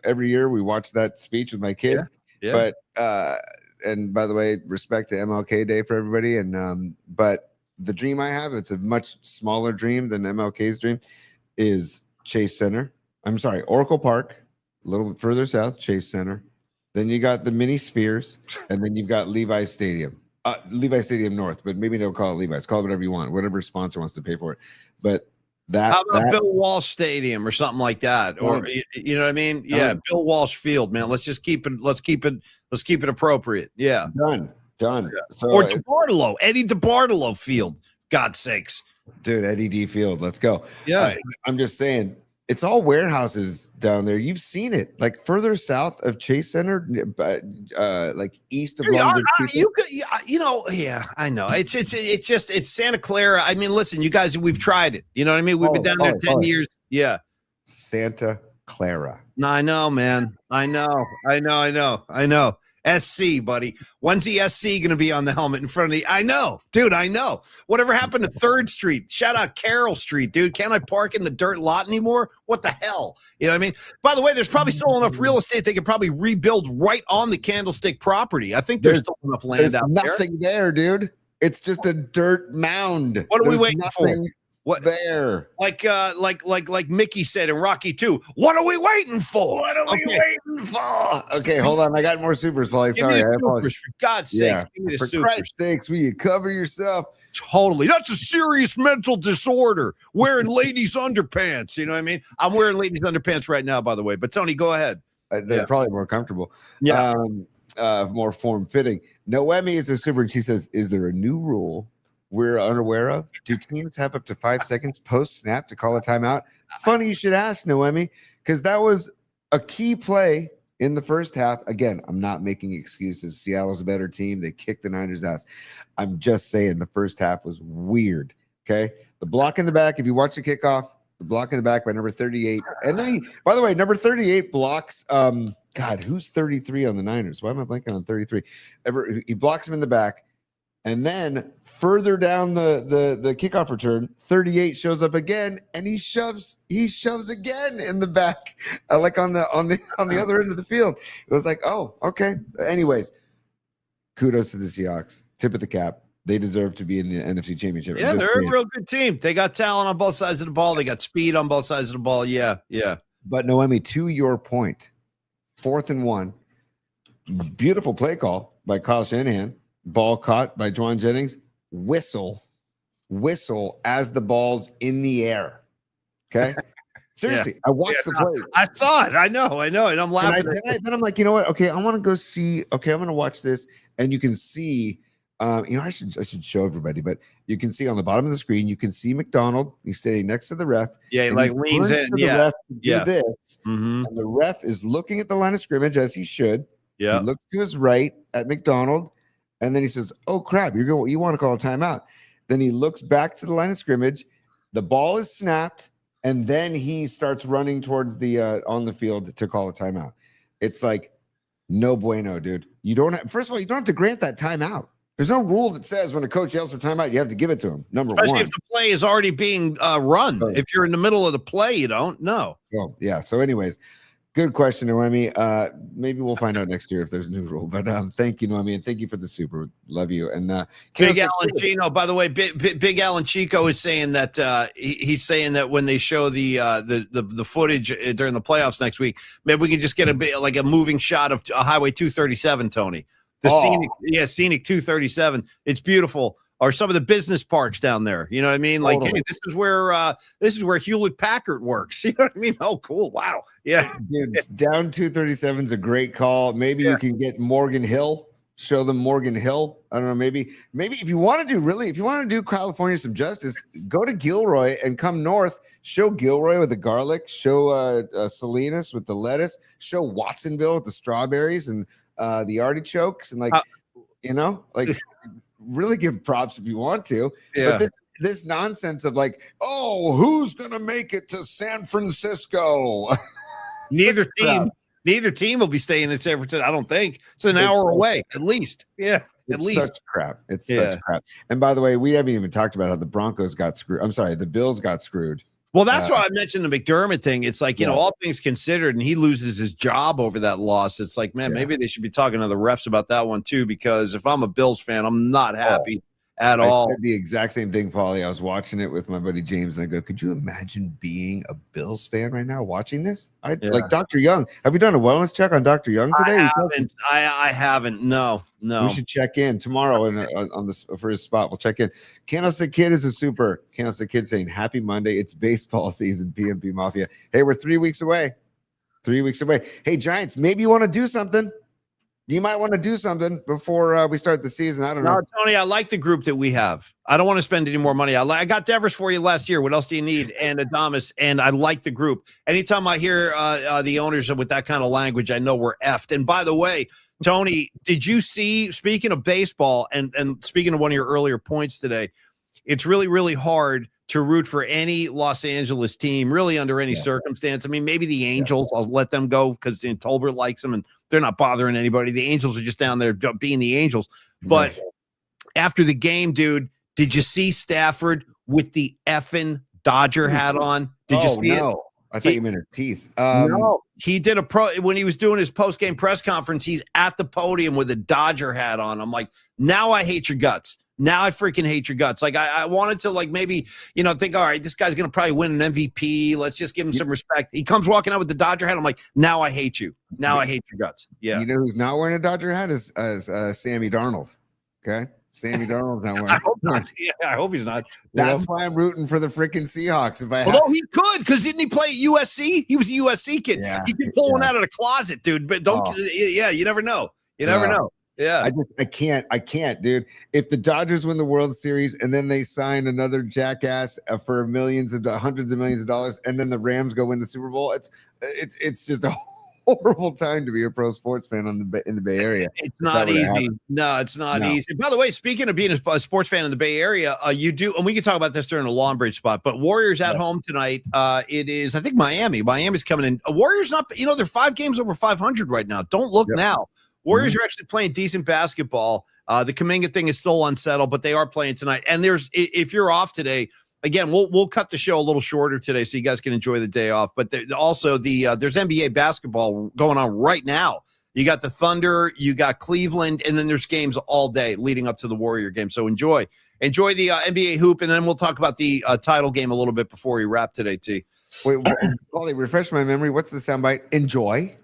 every year we watch that speech with my kids. Yeah. But and by the way, respect to MLK Day for everybody. And but the dream I have, it's a much smaller dream than MLK's dream, is Chase Center. I'm sorry, Oracle Park, a little bit further south, Chase Center. Then you got the mini spheres, and then you've got Levi's Stadium. Levi's Stadium North, but maybe don't call it Levi's. Call it whatever you want, whatever sponsor wants to pay for it. But how about Bill Walsh Stadium or something like that? Or you know what I mean? Yeah, Bill Walsh Field, man. Let's just keep it appropriate. Yeah. Done. Yeah. So or DeBartolo, Eddie DeBartolo Field. God's sakes. Dude, Eddie D Field. Let's go. Yeah. I'm just saying, it's all warehouses down there. You've seen it, like further south of Chase Center, like east of Long Beach. Yeah, I know. It's Santa Clara. I mean, listen, you guys, we've tried it. You know what I mean? We've been down there 10 years. Yeah. Santa Clara. No, I know, man. I know. SC, buddy. When's the SC going to be on the helmet in front of the? I know, dude. I know. Whatever happened to 3rd Street? Shout out Carroll Street, dude. Can't I park in the dirt lot anymore? What the hell? You know what I mean? By the way, there's probably still enough real estate they could probably rebuild right on the Candlestick property. I think there's still enough land out there. There's nothing there, dude. It's just a dirt mound. What are we waiting for? What there? Like Mickey said in Rocky 2. What are we waiting for? What are we waiting for? Okay, hold on. I got more supers, Paulie. Sorry, I apologize. For God's sake, give me the for Christ's sakes, will you cover yourself? Totally. That's a serious mental disorder. Wearing ladies' underpants. You know what I mean? I'm wearing ladies' underpants right now, by the way. But Tony, go ahead. They're probably more comfortable. Yeah. More form-fitting. Noemi is a super, and she says, is there a new rule we're unaware of? Do teams have up to 5 seconds post-snap to call a timeout? Funny you should ask, Noemi, because that was a key play in the first half. Again, I'm not making excuses. Seattle's a better team. They kicked the Niners' ass. I'm just saying the first half was weird, okay? The block in the back, if you watch the kickoff, the block in the back by number 38. And then, by the way, number 38 blocks God, who's 33 on the Niners? Why am I blanking on 33? He blocks him in the back. And then further down the kickoff return, 38 shows up again, and he shoves again in the back, like on the other end of the field. It was like, oh, okay. Anyways, kudos to the Seahawks. Tip of the cap. They deserve to be in the NFC Championship. Yeah, they're a real good team. They got talent on both sides of the ball. They got speed on both sides of the ball. Yeah. But Noemi, to your point, 4th and 1, beautiful play call by Kyle Shanahan. Ball caught by Juwan Jennings. Whistle as the ball's in the air. Okay. Seriously, I watched the play. I saw it. I know. And I'm laughing. Then I'm like, you know what? Okay, I want to go see. Okay, I'm going to watch this. And you can see, I should show everybody, but you can see on the bottom of the screen, you can see McDonald. He's standing next to the ref. Yeah, he like leans in. Yeah. Do this. Mm-hmm. And the ref is looking at the line of scrimmage as he should. Yeah. He looks to his right at McDonald. And then he says, oh, crap, you want to call a timeout. Then he looks back to the line of scrimmage. The ball is snapped. And then he starts running towards the on the field to call a timeout. It's like, no bueno, dude. First of all, you don't have to grant that timeout. There's no rule that says when a coach yells for timeout, you have to give it to him. Especially if the play is already being run. If you're in the middle of the play, you don't know. Well, yeah. So anyways, good question, Noemi. Maybe we'll find out next year if there's a new rule. But thank you, Noemi, and thank you for the super. Love you. And Big Alan Chino, by the way, Big Alan Chico is saying that he's saying that when they show the footage during the playoffs next week, maybe we can just get a moving shot of Highway 237, Tony. Scenic 237. It's beautiful. Or some of the business parks down there. You know what I mean? Like, hey, this is where Hewlett Packard works. You know what I mean? Oh, cool. Wow. Yeah. Dude, down 237 is a great call. Maybe you can get Morgan Hill show them Morgan Hill. I don't know. Maybe if you want to do California some justice, go to Gilroy and come north. Show Gilroy with the garlic. Show Salinas with the lettuce. Show Watsonville with the strawberries and the artichokes, and like really give props if you want to. Yeah. But this nonsense of like, oh, who's gonna make it to San Francisco? Neither team will be staying in San Francisco. I don't think it's an hour away at least. Yeah, at least. Such crap. It's such crap. And by the way, we haven't even talked about how the Broncos got screwed. I'm sorry, the Bills got screwed. Well, that's why I mentioned the McDermott thing. It's like, all things considered, and he loses his job over that loss. It's like, man, maybe they should be talking to the refs about that one too, because if I'm a Bills fan, I'm not happy at all. I said the exact same thing, Paulie. I was watching it with my buddy James, and I go, could you imagine being a Bills fan right now watching this? Like Dr. Young. Have you done a wellness check on Dr. Young today? I haven't. No. We should check in tomorrow on this for his spot. We'll check in. Candlestick Kid is a super. Candlestick Kid saying happy Monday. It's baseball season, PMP Mafia. Hey, we're 3 weeks away. 3 weeks away. Hey, Giants, maybe you want to do something. You might want to do something before we start the season. I don't know. Tony, I like the group that we have. I don't want to spend any more money. I got Devers for you last year. What else do you need? And Adamas, and I like the group. Anytime I hear the owners with that kind of language, I know we're effed. And by the way, Tony, did you see, speaking of baseball and speaking of one of your earlier points today, it's really, really hard to root for any Los Angeles team, really under any circumstance. I mean, maybe the Angels, I'll let them go because Tolbert likes them and they're not bothering anybody. The Angels are just down there being the Angels. But after the game, dude, did you see Stafford with the effing Dodger hat on? Did you see it? I thought you meant his teeth. No, he did when he was doing his post-game press conference, he's at the podium with a Dodger hat on. I'm like, now I hate your guts. Now I freaking hate your guts. Like I wanted to maybe, think, all right, this guy's going to probably win an MVP. Let's just give him some respect. He comes walking out with the Dodger hat. I'm like, now I hate you. Now I hate your guts. Yeah. You know who's not wearing a Dodger hat is Sammy Darnold. Okay. Sammy Darnold's not wearing. I hope not. Yeah, I hope he's not. That's why I'm rooting for the freaking Seahawks. Although he could, because didn't he play at USC? He was a USC kid. Yeah, he could pull one out of the closet, dude. But don't. Yeah, you never know. You never know. Yeah, I can't, dude. If the Dodgers win the World Series and then they sign another jackass for hundreds of millions of dollars, and then the Rams go win the Super Bowl, it's just a horrible time to be a pro sports fan in the Bay Area. It's not easy. No, it's not easy. By the way, speaking of being a sports fan in the Bay Area, you do, and we can talk about this during the Long Bridge spot. But Warriors at home tonight. It is, I think, Miami. Miami's coming in. Warriors not. They're 5 games over 500 right now. Don't look now. Warriors are actually playing decent basketball. The Kuminga thing is still unsettled, but they are playing tonight. And if you're off today, again, we'll cut the show a little shorter today so you guys can enjoy the day off. But there's NBA basketball going on right now. You got the Thunder, you got Cleveland, and then there's games all day leading up to the Warrior game. So enjoy the NBA hoop, and then we'll talk about the title game a little bit before we wrap today, T. Wait, Paulie, refresh my memory. What's the soundbite? Enjoy.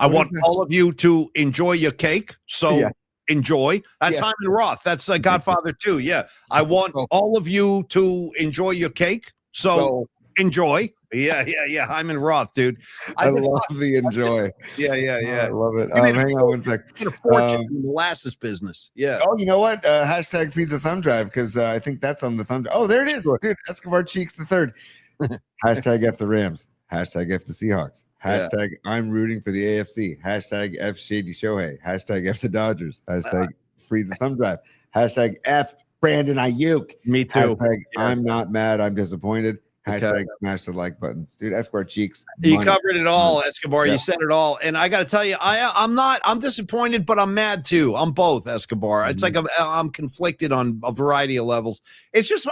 I want all of you to enjoy your cake. So enjoy. That's Hyman Roth. That's Godfather 2. Yeah. I want all of you to enjoy your cake. So enjoy. Yeah. Hyman Roth, dude. I love the enjoy. Yeah. I love it. Hang on one sec. A fortune in the molasses business. Yeah. Oh, you know what? Hashtag feed the thumb drive, because I think that's on the thumb drive. Oh, there it is. Sure. Dude, Escobar Cheeks the third. Hashtag F the Rams. Hashtag F the Seahawks. Hashtag I'm rooting for the AFC. Hashtag F Shady Shohei. Hashtag F the Dodgers. Hashtag free the thumb drive. Hashtag F Brandon Ayuk. Me too. Hashtag I'm not mad. I'm disappointed. Hashtag smash the like button. Dude, Escobar Cheeks. You covered it all, Escobar. You said it all. And I got to tell you, I'm disappointed, but I'm mad too. I'm both, Escobar. It's like I'm conflicted on a variety of levels. It's just,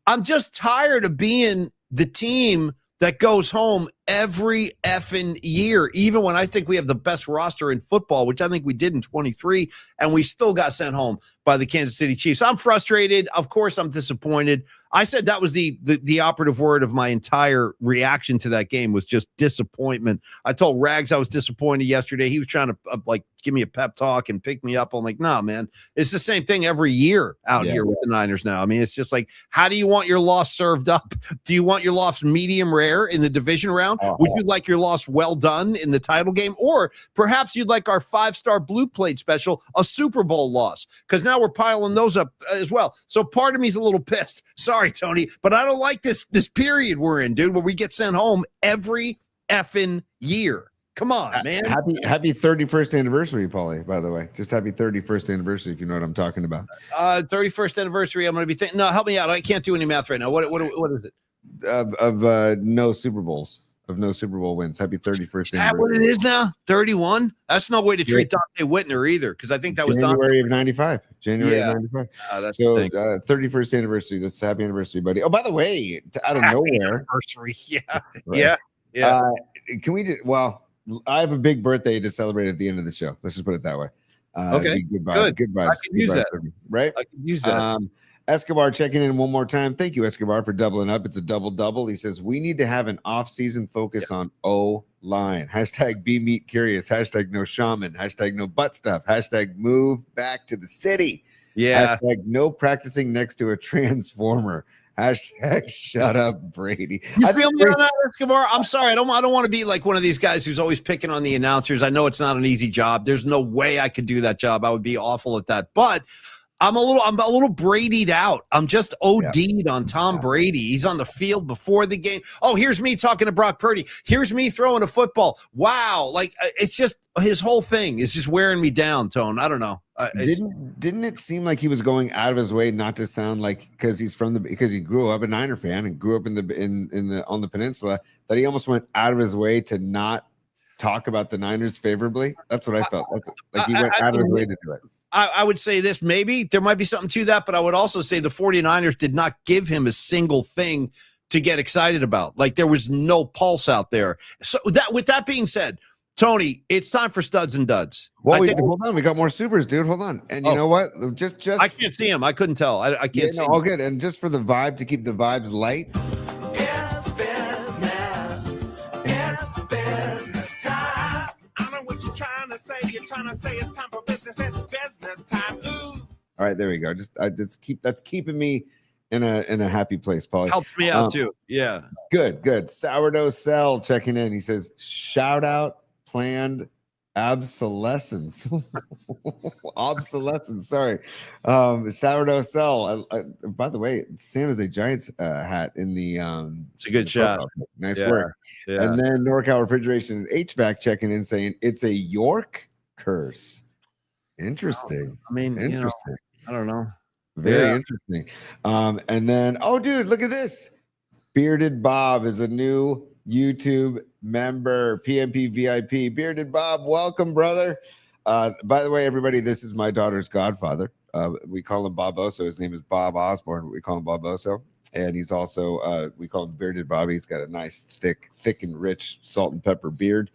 I'm just tired of being the team that goes home every effing year, even when I think we have the best roster in football, which I think we did in 23, and we still got sent home by the Kansas City Chiefs. I'm frustrated. Of course, I'm disappointed. I said that was the operative word of my entire reaction to that game was just disappointment. I told Rags I was disappointed yesterday. He was trying to give me a pep talk and pick me up. I'm like, nah, man, it's the same thing every year out here with the Niners now. I mean, it's just like, how do you want your loss served up? Do you want your loss medium rare in the division round? down? Would you like your loss well done in the title game? Or perhaps you'd like our 5-star blue plate special, a Super Bowl loss, because now we're piling those up as well. So part of me's a little pissed. Sorry, Tony, but I don't like this period we're in, dude, where we get sent home every effing year. Come on, man. Happy 31st anniversary, Paulie, by the way. Just happy 31st anniversary, if you know what I'm talking about. 31st anniversary. I'm going to be thinking. No, help me out. I can't do any math right now. What is it? Of no Super Bowls, of no Super Bowl wins. Happy 31st. Is that what it is now? 31? That's no way to treat Dante Whitner either, because I think that was January of 95. January of 95. That's so 31st anniversary. That's happy anniversary, buddy. Oh, by the way, out of nowhere. Anniversary. Yeah. Right. Yeah. Can we I have a big birthday to celebrate at the end of the show. Let's just put it that way. Okay. Good vibes. I can use that. Right? I can use that. Escobar checking in one more time. Thank you, Escobar, for doubling up. It's a double. He says, we need to have an off-season focus on O-line. Hashtag be meat curious. Hashtag no shaman. Hashtag no butt stuff. Hashtag move back to the city. Yeah. Hashtag no practicing next to a transformer. Hashtag shut up, Brady. You feel me on that, Escobar? I'm sorry. I don't want to be like one of these guys who's always picking on the announcers. I know it's not an easy job. There's no way I could do that job. I would be awful at that. But I'm a little Brady'd out. I'm just OD'd on Tom Brady. He's on the field before the game. Oh, here's me talking to Brock Purdy. Here's me throwing a football. Wow. Like, it's just his whole thing is just wearing me down, Tone. I don't know. Didn't it seem like he was going out of his way not to sound like, because he grew up a Niner fan and grew up on the peninsula, that he almost went out of his way to not talk about the Niners favorably? That's what I felt. That's like he went out of his way to do it. I would say this, maybe there might be something to that, but I would also say the 49ers did not give him a single thing to get excited about. Like, there was no pulse out there. So with that being said, Tony, it's time for studs and duds. Well, hold on. We got more supers, dude. Hold on. And you know what? Just I can't see him. I couldn't tell. I can't see him. All good. And just for the vibe, to keep the vibes light. It's business time. I know what you're trying to say. You're trying to say it's time for business. It's business time. Ooh. All right, there we go. That's keeping me in a happy place, Paulie. Helps me out too. Yeah. Good. Sourdough Cell checking in. He says, shout out planned obsolescence. Sorry. Sourdough Cell. By the way, San Jose Giants hat in the it's a good shot. Nice work. Yeah. And then NorCal Refrigeration and HVAC checking in saying it's a York curse. Interesting. I mean, interesting. I don't know. Very interesting. And then, oh, dude, look at this. Bearded Bob is a new YouTube member, PMP VIP. Bearded Bob, welcome, brother. By the way, everybody, this is my daughter's godfather. We call him Bob Oso. His name is Bob Osborne, but we call him Bob Oso. And he's also, we call him Bearded Bob. He's got a nice, thick and rich salt and pepper beard.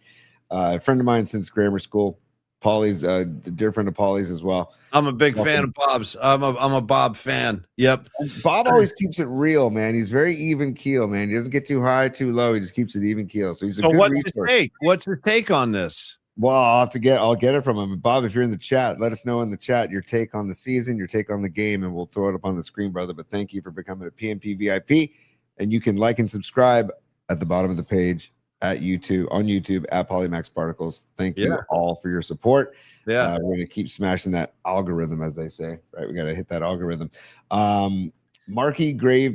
A friend of mine since grammar school. Paulie's a dear friend of Paulie's as well. I'm a big fan of Bob's. I'm a Bob fan. Yep. Bob always keeps it real, man. He's very even keel, man. He doesn't get too high, too low. He just keeps it even keel. So he's a good resource. What's his take on this? Well, I'll get it from him. Bob, if you're in the chat, let us know in the chat your take on the season, your take on the game, and we'll throw it up on the screen, brother. But thank you for becoming a PMP VIP. And you can like and subscribe at the bottom of the page on YouTube at Polymax Particles. Thank you all for your support. Yeah, we're gonna keep smashing that algorithm, as they say. Right, we gotta hit that algorithm. Mark Gravy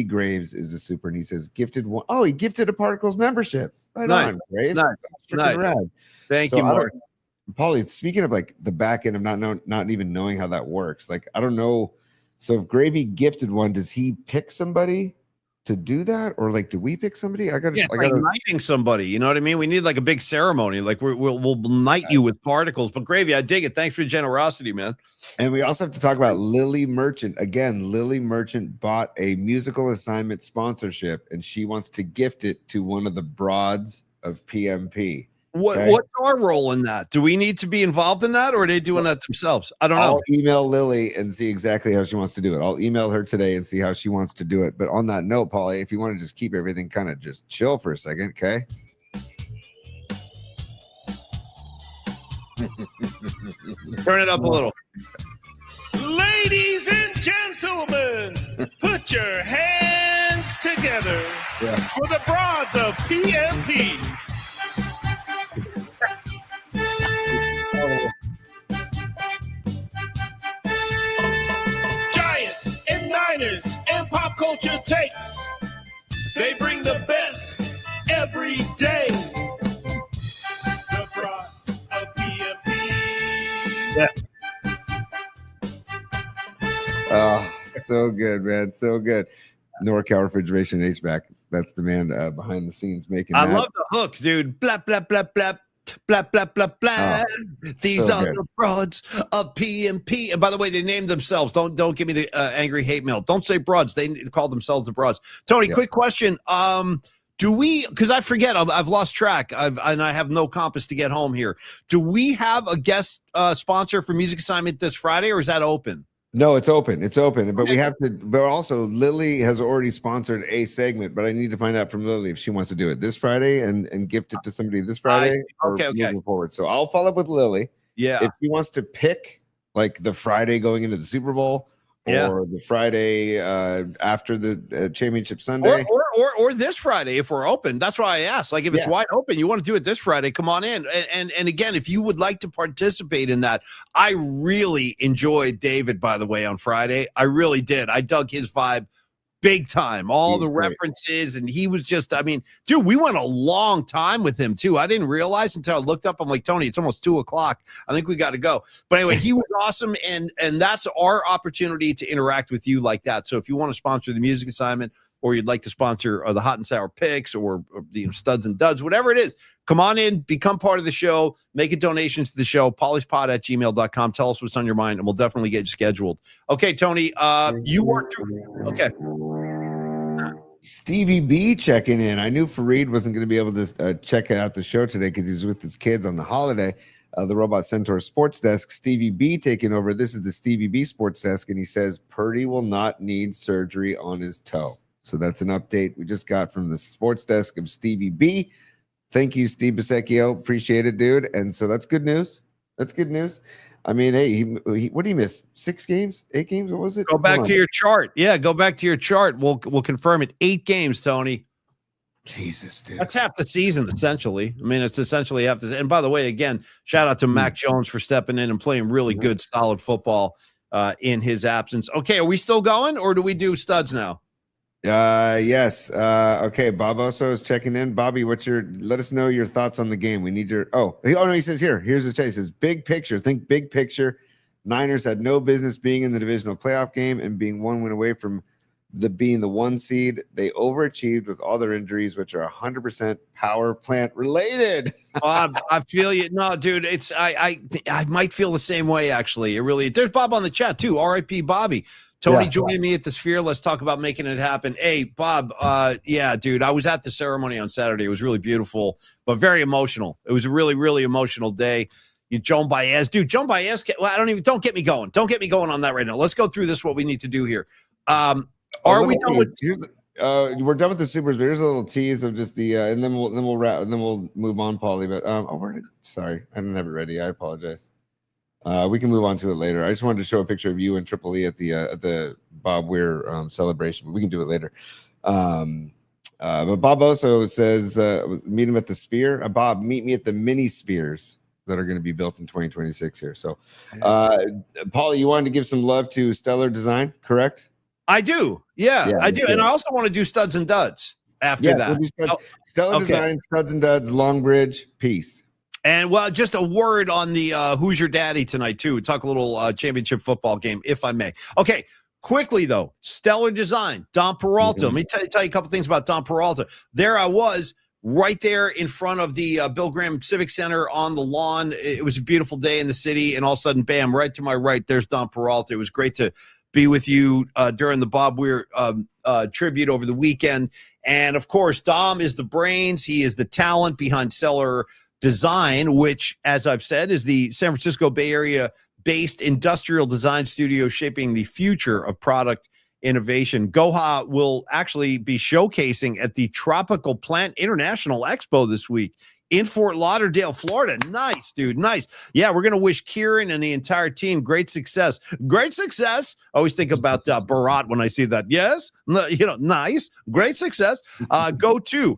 Graves is a super, and he says gifted one. Oh, he gifted a Particles membership. Right on, Graves. Nice. Rad. Thank you, Mark. Paulie, speaking of like the back end of not even knowing how that works, like I don't know. So if Gravy gifted one, does he pick somebody to do that, or like do we pick somebody? I got knighting somebody. You know what I mean? We need like a big ceremony. Like we'll knight you with Particles. But Gravy, I dig it. Thanks for your generosity, man. And we also have to talk about Lily Merchant. Again, Lily Merchant bought a musical assignment sponsorship, and she wants to gift it to one of the broads of PMP. What's our role in that? Do we need to be involved in that, or are they doing that themselves? I don't know. I'll email Lily and see exactly how she wants to do it. I'll email her today and see how she wants to do it. But on that note, Paulie, if you want to just keep everything kind of just chill for a second, okay? Turn it up a little. Ladies and gentlemen, put your hands together. together for the broads of PMP. Giants and Niners and pop culture takes. They bring the best every day. The broads of PMP. Yeah. Oh, so good, man. So good. NorCal Refrigeration HVAC. That's the man behind the scenes making I that. love the hooks, dude. Blah, blah, blah, blah. Blah, blah, blah, blah. These so are good. the broads of PMP. And by the way, they named themselves. Don't give me the angry hate mail. Don't say broads. They call themselves the broads. Tony, quick question. Do we, because I forget, I've lost track, and I have no compass to get home here. Do we have a guest sponsor for Music Assignment this Friday, or is that open? No, it's open. It's open. But we have to, but also Lily has already sponsored a segment, but I need to find out from Lily if she wants to do it this Friday and gift it to somebody this Friday. Okay. Moving forward. So I'll follow up with Lily. Yeah. If she wants to pick like the Friday going into the Super Bowl or the Friday after the championship Sunday. Or this Friday if we're open. That's why I asked. Like if it's wide open, you want to do it this Friday, come on in. And again, if you would like to participate in that, I really enjoyed David, by the way, on Friday. I really did. I dug his vibe big time. All the references, and he was just, I mean, dude, we went a long time with him too. I didn't realize until I looked up. I'm like, Tony, it's almost 2:00. I think we got to go. But anyway, he was awesome, and that's our opportunity to interact with you like that. So if you want to sponsor the Music Assignment, or you'd like to sponsor the Hot and Sour Picks, or Studs and Duds, whatever it is, come on in, become part of the show, make a donation to the show, polishpod@gmail.com. Tell us what's on your mind, and we'll definitely get you scheduled. Okay, Tony, you worked through. Okay. Stevie B checking in. I knew Fareed wasn't going to be able to check out the show today because he's with his kids on the holiday. The Robot Centaur Sports Desk, Stevie B taking over. This is the Stevie B Sports Desk, and he says Purdy will not need surgery on his toe. So that's an update we just got from the Sports Desk of Stevie B. Thank you, Steve Bisecchio. Appreciate it, dude. And so that's good news. That's good news. I mean, hey, he what did he miss? 6 games? 8 games? What was it? Go back to your chart. Yeah, go back to your chart. We'll confirm it. 8 games, Tony. Jesus, dude. That's half the season, essentially. I mean, it's essentially half the. And by the way, again, shout out to Mac Jones for stepping in and playing really good, solid football in his absence. Okay, are we still going, or do we do studs now? Yes. Okay. Bob Oso is checking in. Bobby, let us know your thoughts on the game. We need your, no, he says here's the chase. He says big picture. Think big picture. Niners had no business being in the divisional playoff game and being 1 win away from being the 1 seed. They overachieved with all their injuries, which are 100% power plant related. Bob, I feel you. No, dude, I might feel the same way, actually. It really, there's Bob on the chat too. RIP Bobby. Tony joining me at the Sphere. Let's talk about making it happen. Hey, Bob, dude, I was at the ceremony on Saturday. It was really beautiful, but very emotional. It was a really, really emotional day. Joan Baez. Dude, Joan Baez, don't get me going. Don't get me going on that right now. Let's go through this, what we need to do here. Are we done with we're done with the supers, but here's a little tease of just the and then we'll wrap and then we'll move on, Paulie. But sorry, I didn't have it ready. I apologize. We can move on to it later. I just wanted to show a picture of you and Triple E at the Bob Weir celebration, but we can do it later. But Bob also says, meet him at the Sphere. Bob, meet me at the mini spheres that are going to be built in 2026 here. So, Paulie, you wanted to give some love to Stellar Design, correct? I do. Yeah, I do. And I also want to do studs and duds after that. We'll Stellar Design, studs and duds, Long Bridge, peace. And well, just a word on the Who's Your Daddy tonight, too. Talk a little championship football game, if I may. Okay, quickly, though, Stellar Design, Don Peralta. Let me tell you a couple things about Don Peralta. There I was, right there in front of the Bill Graham Civic Center on the lawn. It was a beautiful day in the city, and all of a sudden, bam, right to my right, there's Don Peralta. It was great to be with you during the Bob Weir tribute over the weekend. And, of course, Dom is the brains. He is the talent behind Stellar Design, which, as I've said, is the San Francisco Bay Area-based industrial design studio shaping the future of product innovation. Goha will actually be showcasing at the Tropical Plant International Expo this week in Fort Lauderdale, Florida. Nice, dude. Nice. Yeah, we're going to wish Kieran and the entire team great success. Great success. I always think about Bharat when I see that. Yes. Nice. Great success. Go to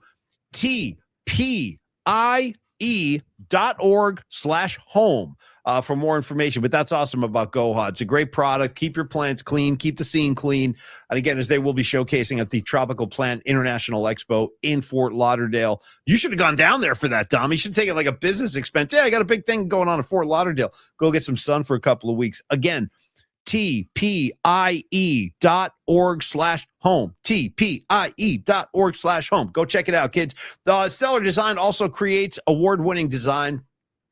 tpie.org/home for more information. But that's awesome about Goha. It's a great product. Keep your plants clean. Keep the scene clean. And again, as they will be showcasing at the Tropical Plant International Expo in Fort Lauderdale. You should have gone down there for that, Dom. You should take it like a business expense. Yeah, I got a big thing going on in Fort Lauderdale. Go get some sun for a couple of weeks. Again, tpie.org/home. tpie.org/home. Go check it out, kids. The Stellar Design also creates award-winning design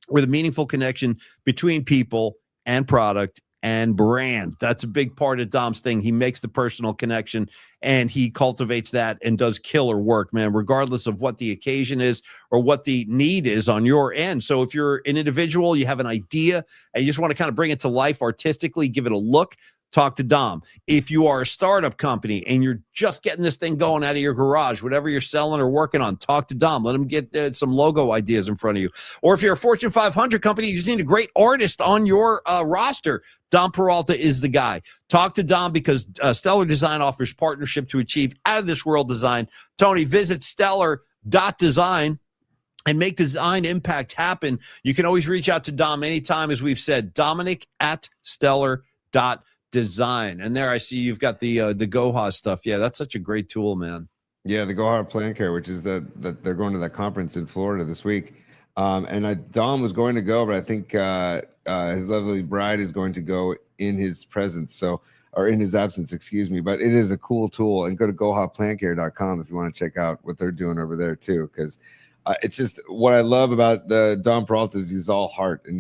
with a meaningful connection between people and product and brand. That's a big part of Dom's thing. He makes the personal connection and he cultivates that and does killer work, man, regardless of what the occasion is or what the need is on your end. So if you're an individual, you have an idea and you just want to kind of bring it to life artistically, give it a look, talk to Dom. If you are a startup company and you're just getting this thing going out of your garage, whatever you're selling or working on, talk to Dom. Let him get some logo ideas in front of you. Or if you're a Fortune 500 company, you just need a great artist on your roster, Dom Peralta is the guy. Talk to Dom because Stellar Design offers partnership to achieve out-of-this-world design. Tony, visit stellar.design and make design impact happen. You can always reach out to Dom anytime, as we've said, Dominic@stellar.design. And there I see you've got the Goha stuff. Yeah, that's such a great tool, man. Yeah, the Goha Plant Care, which is that they're going to that conference in Florida this week. And Dom was going to go, but I think his lovely bride is going to go in his presence, or in his absence, excuse me. But it is a cool tool, and go to gohaplantcare.com if you want to check out what they're doing over there too, because it's just what I love about the Dom Peralta is he's all heart, and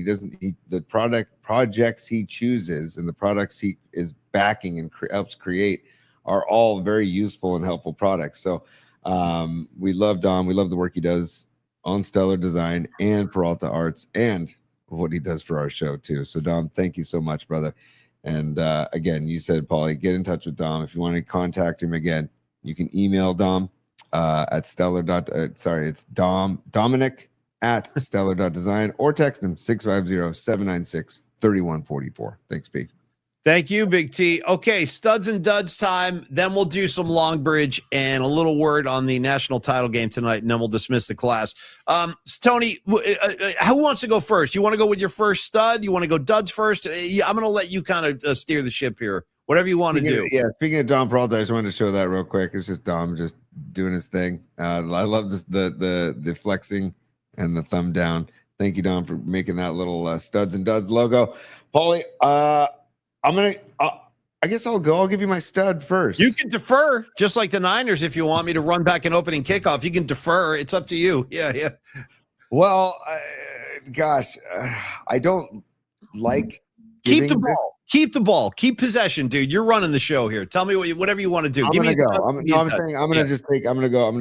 the projects he chooses and the products he is backing and helps create are all very useful and helpful products. So we love Dom. We love the work he does on Stellar Design and Peralta Arts and what he does for our show too. So Dom, thank you so much, brother. And again, you said, Paulie, get in touch with Dom. If you want to contact him again, you can email Dom at it's Dominic@stellar.design or text him 650-796-3144. Thanks, P. Thank you, Big T. Okay, studs and duds time. Then we'll do some Longbridge and a little word on the national title game tonight, and then we'll dismiss the class. Tony, who wants to go first? You want to go with your first stud? You want to go duds first? I'm going to let you kind of steer the ship here. Whatever you want to do. Yeah, speaking of Dom Peralta, I just wanted to show that real quick. It's just Dom just doing his thing. I love this the flexing and the thumb down. Thank you, Dom, for making that little studs and duds logo. Paulie, I guess I'll go. I'll give you my stud first. You can defer, just like the Niners. If you want me to run back an opening kickoff, you can defer. It's up to you. Yeah. Well, gosh, I don't like. Keep the ball. Keep the ball. Keep possession, dude. You're running the show here. Tell me whatever you want to do. I'm going to go. I'm going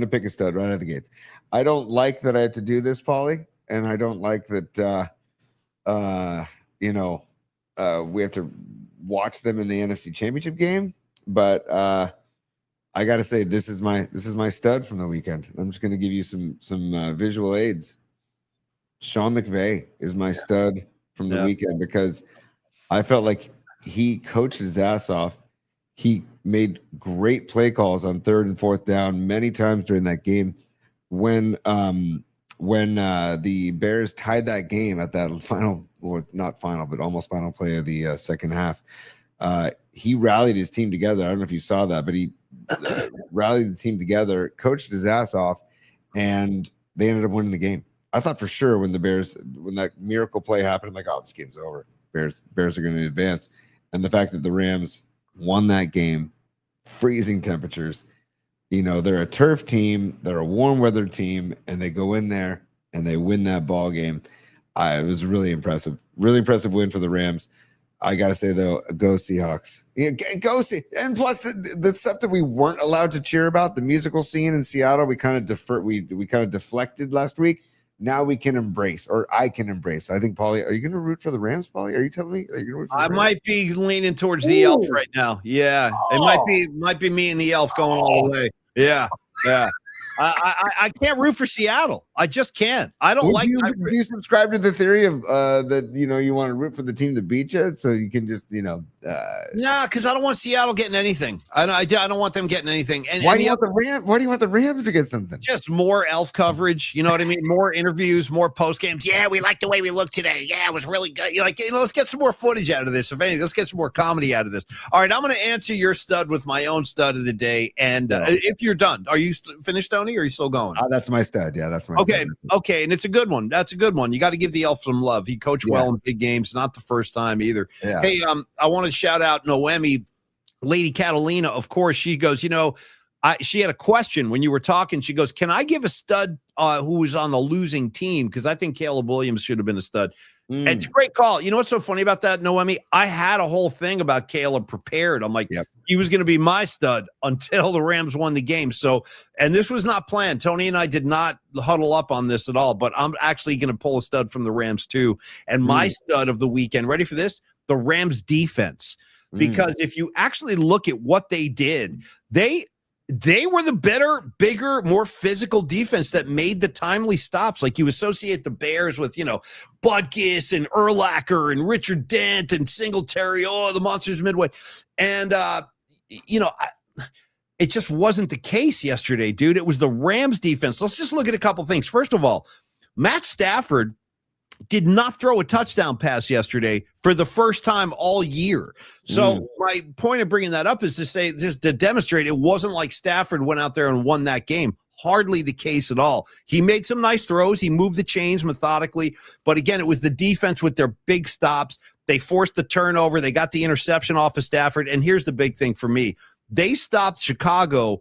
to pick a stud right out of the gates. I don't like that I have to do this, Paulie, and I don't like that. We have to watch them in the NFC Championship game, but I got to say this is my stud from the weekend. I'm just going to give you some visual aids. Sean McVay is my stud from the weekend because I felt like he coached his ass off. He made great play calls on 3rd and 4th down many times during that game. When the Bears tied that game at that final, or not final, but almost final play of the second half, he rallied his team together. I don't know if you saw that, but he rallied the team together, coached his ass off, and they ended up winning the game. I thought for sure when that miracle play happened, I'm like, oh, this game's over. Bears are going to advance. And the fact that the Rams won that game, freezing temperatures, they're a turf team, they're a warm weather team, and they go in there and they win that ball game. It was really impressive win for the Rams. I got to say, though, go Seahawks. Go see. And plus the stuff that we weren't allowed to cheer about, the musical scene in Seattle, we kind of deflected last week. now we can embrace, or I can embrace. I think, Paulie, are you going to root for the Rams, Paulie? Are you telling me that you're going to root for the I Rams? might be leaning towards the elf right now. Yeah, it might be me and the elf going all the way. Yeah. I can't root for Seattle. I just can't. I don't Do you subscribe to the theory of that you want to root for the team to beat you, so you can just nah, because I don't want Seattle getting anything. I don't want them getting anything. And why do you want the Rams? Why do you want the Rams to get something? Just more elf coverage. You know what I mean? More interviews, more post games. Yeah, we like the way we look today. Yeah, it was really good. Let's get some more footage out of this. If anything, let's get some more comedy out of this. All right, I'm going to answer your stud with my own stud of the day. And if you're done, are you finished, Tony? Or are you still going? That's my stud. Yeah, that's my okay. stud. Okay, and it's a good one. That's a good one. You got to give the elf some love. He coached well in big games. Not the first time either. Yeah. Hey, I want to shout out Noemi, Lady Catalina. Of course, she goes. She had a question when you were talking. She goes, "Can I give a stud who was on the losing team? Because I think Caleb Williams should have been a stud." And it's a great call. You know what's so funny about that, Noemi? I had a whole thing about Caleb prepared. I'm like, he was going to be my stud until the Rams won the game. So, and this was not planned. Tony and I did not huddle up on this at all, but I'm actually going to pull a stud from the Rams too. And my stud of the weekend, ready for this? The Rams defense. Because if you actually look at what they did, they were the better, bigger, more physical defense that made the timely stops. Like you associate the Bears with, Butkus and Urlacher and Richard Dent and Singletary, the Monsters Midway. And, it just wasn't the case yesterday, dude. It was the Rams defense. Let's just look at a couple things. First of all, Matt Stafford did not throw a touchdown pass yesterday for the first time all year. So my point of bringing that up is to say, just to demonstrate it wasn't like Stafford went out there and won that game. Hardly the case at all. He made some nice throws. He moved the chains methodically. But again, it was the defense with their big stops. They forced the turnover. They got the interception off of Stafford. And here's the big thing for me. They stopped Chicago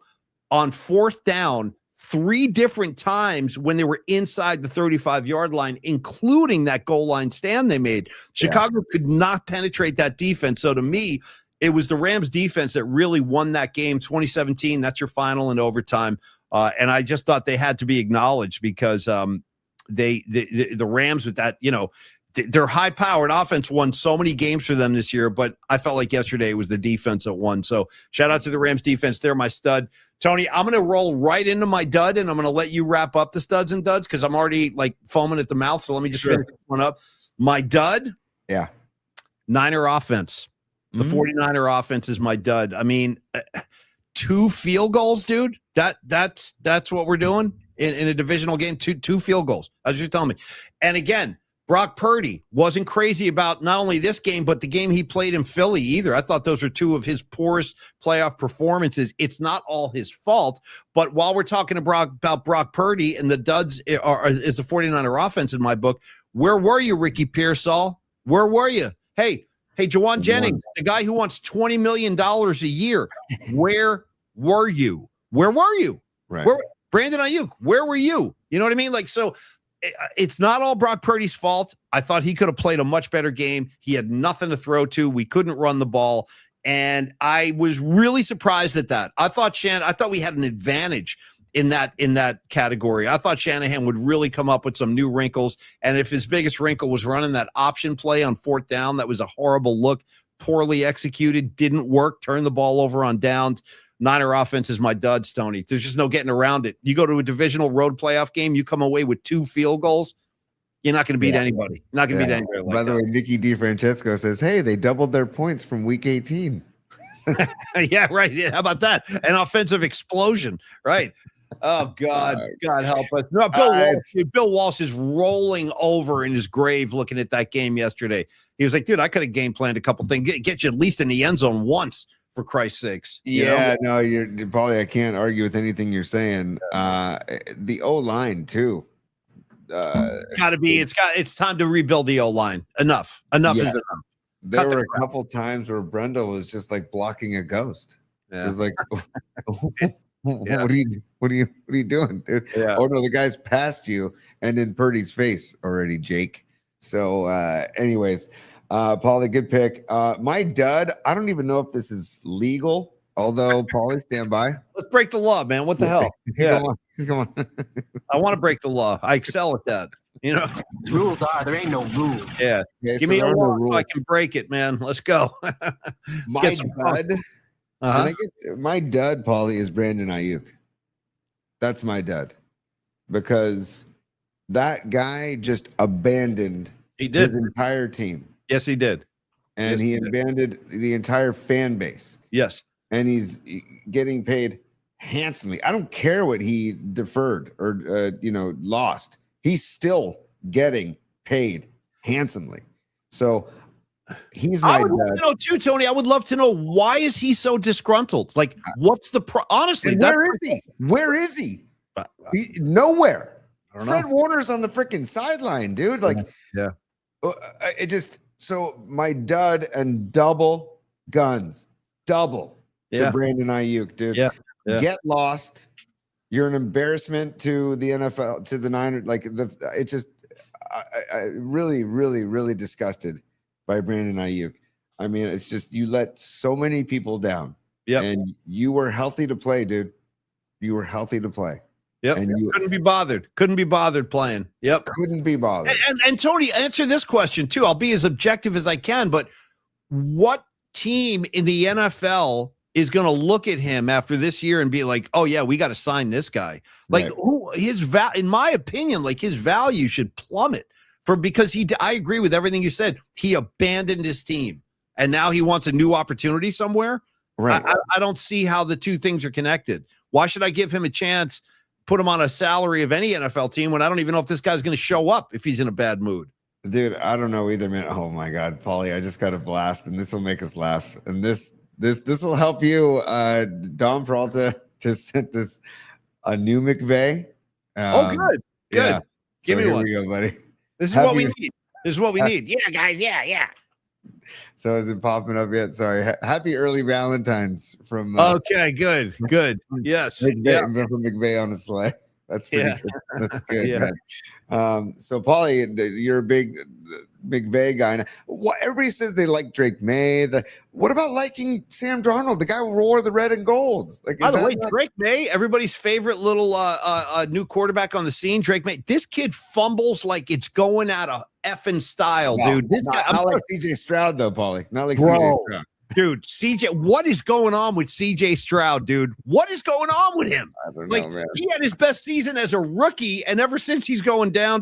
on fourth down 3 different times when they were inside the 35-yard line, including that goal line stand they made. Chicago could not penetrate that defense. So to me, it was the Rams defense that really won that game. 2017, that's your final in overtime. And I just thought they had to be acknowledged because the Rams with that, their high-powered offense won so many games for them this year, but I felt like yesterday it was the defense that won. So shout out to the Rams defense. They're my stud. Tony, I'm going to roll right into my dud, and I'm going to let you wrap up the studs and duds because I'm already foaming at the mouth. So let me just finish this one up. My dud, Niner offense. The 49er offense is my dud. I mean, 2 field goals, dude. That's what we're doing in a divisional game. Two field goals. That's what you're telling me. And again, Brock Purdy wasn't crazy about not only this game, but the game he played in Philly either. I thought those were 2 of his poorest playoff performances. It's not all his fault. But while we're talking about Brock Purdy and the duds is the 49er offense in my book, where were you, Ricky Pearsall? Where were you? Hey, Jawan Jennings, the guy who wants $20 million a year. Where were you? Where were you? Right. Brandon Ayuk, where were you? You know what I mean? So it's not all Brock Purdy's fault. I thought he could have played a much better game. He had nothing to throw to. We couldn't run the ball. And I was really surprised at that. I thought we had an advantage in that category. I thought Shanahan would really come up with some new wrinkles. And if his biggest wrinkle was running that option play on fourth down, that was a horrible look, poorly executed, didn't work, turned the ball over on downs. Niner offense is my duds, Tony. There's just no getting around it. You go to a divisional road playoff game, you come away with 2 field goals, you're not going to beat anybody. You're not going to beat anybody like By the way, Nicky DiFrancesco says, hey, they doubled their points from week 18. Yeah, right. Yeah, how about that? An offensive explosion, right? Oh, God. God help us. No, Bill Walsh is rolling over in his grave looking at that game yesterday. He was like, dude, I could have game planned a couple things. Get you at least in the end zone once. For Christ's sakes. No, you're probably, I can't argue with anything you're saying. The O-line too. It's time to rebuild the O-line. Enough is enough. There were a couple times where Brendel was just blocking a ghost. Yeah. It was like, what are you doing, dude? Yeah. Oh no, the guy's past you and in Purdy's face already, Jake. So anyways, Paulie, good pick. My dud, I don't even know if this is legal, Although, Paulie, stand by. Let's break the law, man. What the hell? Yeah, Come on. I want to break the law. I excel at that. You know. Rules are there ain't no rules. Yeah. Okay, Give so me a there are no law so I can break it, man. Let's go. My get some dud, and I guess my dud, Paulie, is Brandon Ayuk. That's my dud, because that guy just abandoned his entire team. Yes, he did. And Yes, he he did. abandoned the entire fan base. Yes. And he's getting paid handsomely. I don't care what he deferred or lost. He's still getting paid handsomely. So he's my I would love dad. to know too, Tony. I would love to know, why is he so disgruntled? Like, what's the honestly? And where is he? Where is he? Nowhere. I don't know. Fred Warner's on the freaking sideline, dude. Like, Yeah. It just, so my dud and double guns, double Yeah. to Brandon Ayuk, dude. Yeah. Yeah. Get lost. You're an embarrassment to the NFL, to the Niners. Like, it just, I really, really, really disgusted by Brandon Ayuk. I mean, it's just, you let so many people down. Yep. And you were healthy to play, dude. You were healthy to play. Yep. And you Couldn't be bothered. Couldn't be bothered playing. Yep. couldn't be bothered. And Tony, answer this question too. I'll be as objective as I can, but what team in the NFL is going to look at him after this year and be like, "Oh yeah, we got to sign this guy"? Like, Right. who in my opinion, like, his value should plummet because I agree with everything you said. He abandoned his team and now he wants a new opportunity somewhere. Right. I don't see how the two things are connected. Why should I give him a chance? Put him on a salary of any NFL team when I don't even know if this guy's going to show up if he's in a bad mood. Dude, I don't know either, man. Oh my God, Paulie, I just got a blast, and this will make us laugh. And this will help you. Dom Peralta just sent us a new McVay. Good. Yeah. Give me here one. we go, buddy. This is Happy- what we need. This is what we need. Yeah, guys. Yeah. So is it popping up yet? Sorry. Happy early Valentine's from Okay, good. Yes. McVay, from McVay on a sleigh. That's pretty good. That's good, Yeah. man. So Paulie, you're a big McVay guy. Now, everybody says they like Drake May. What about liking Sam Darnold, the guy who wore the red and gold? Like, By the is way, that not- Drake May, everybody's favorite little new quarterback on the scene, Drake May. This kid fumbles like it's going out of effing style, No, dude. This not, guy, not like CJ Stroud, though, Paulie. Not like Bro. CJ Stroud. dude, CJ, what is going on with CJ Stroud, dude? What is going on with him? I don't Like, know, man. he had his best season as a rookie, and ever since he's going down.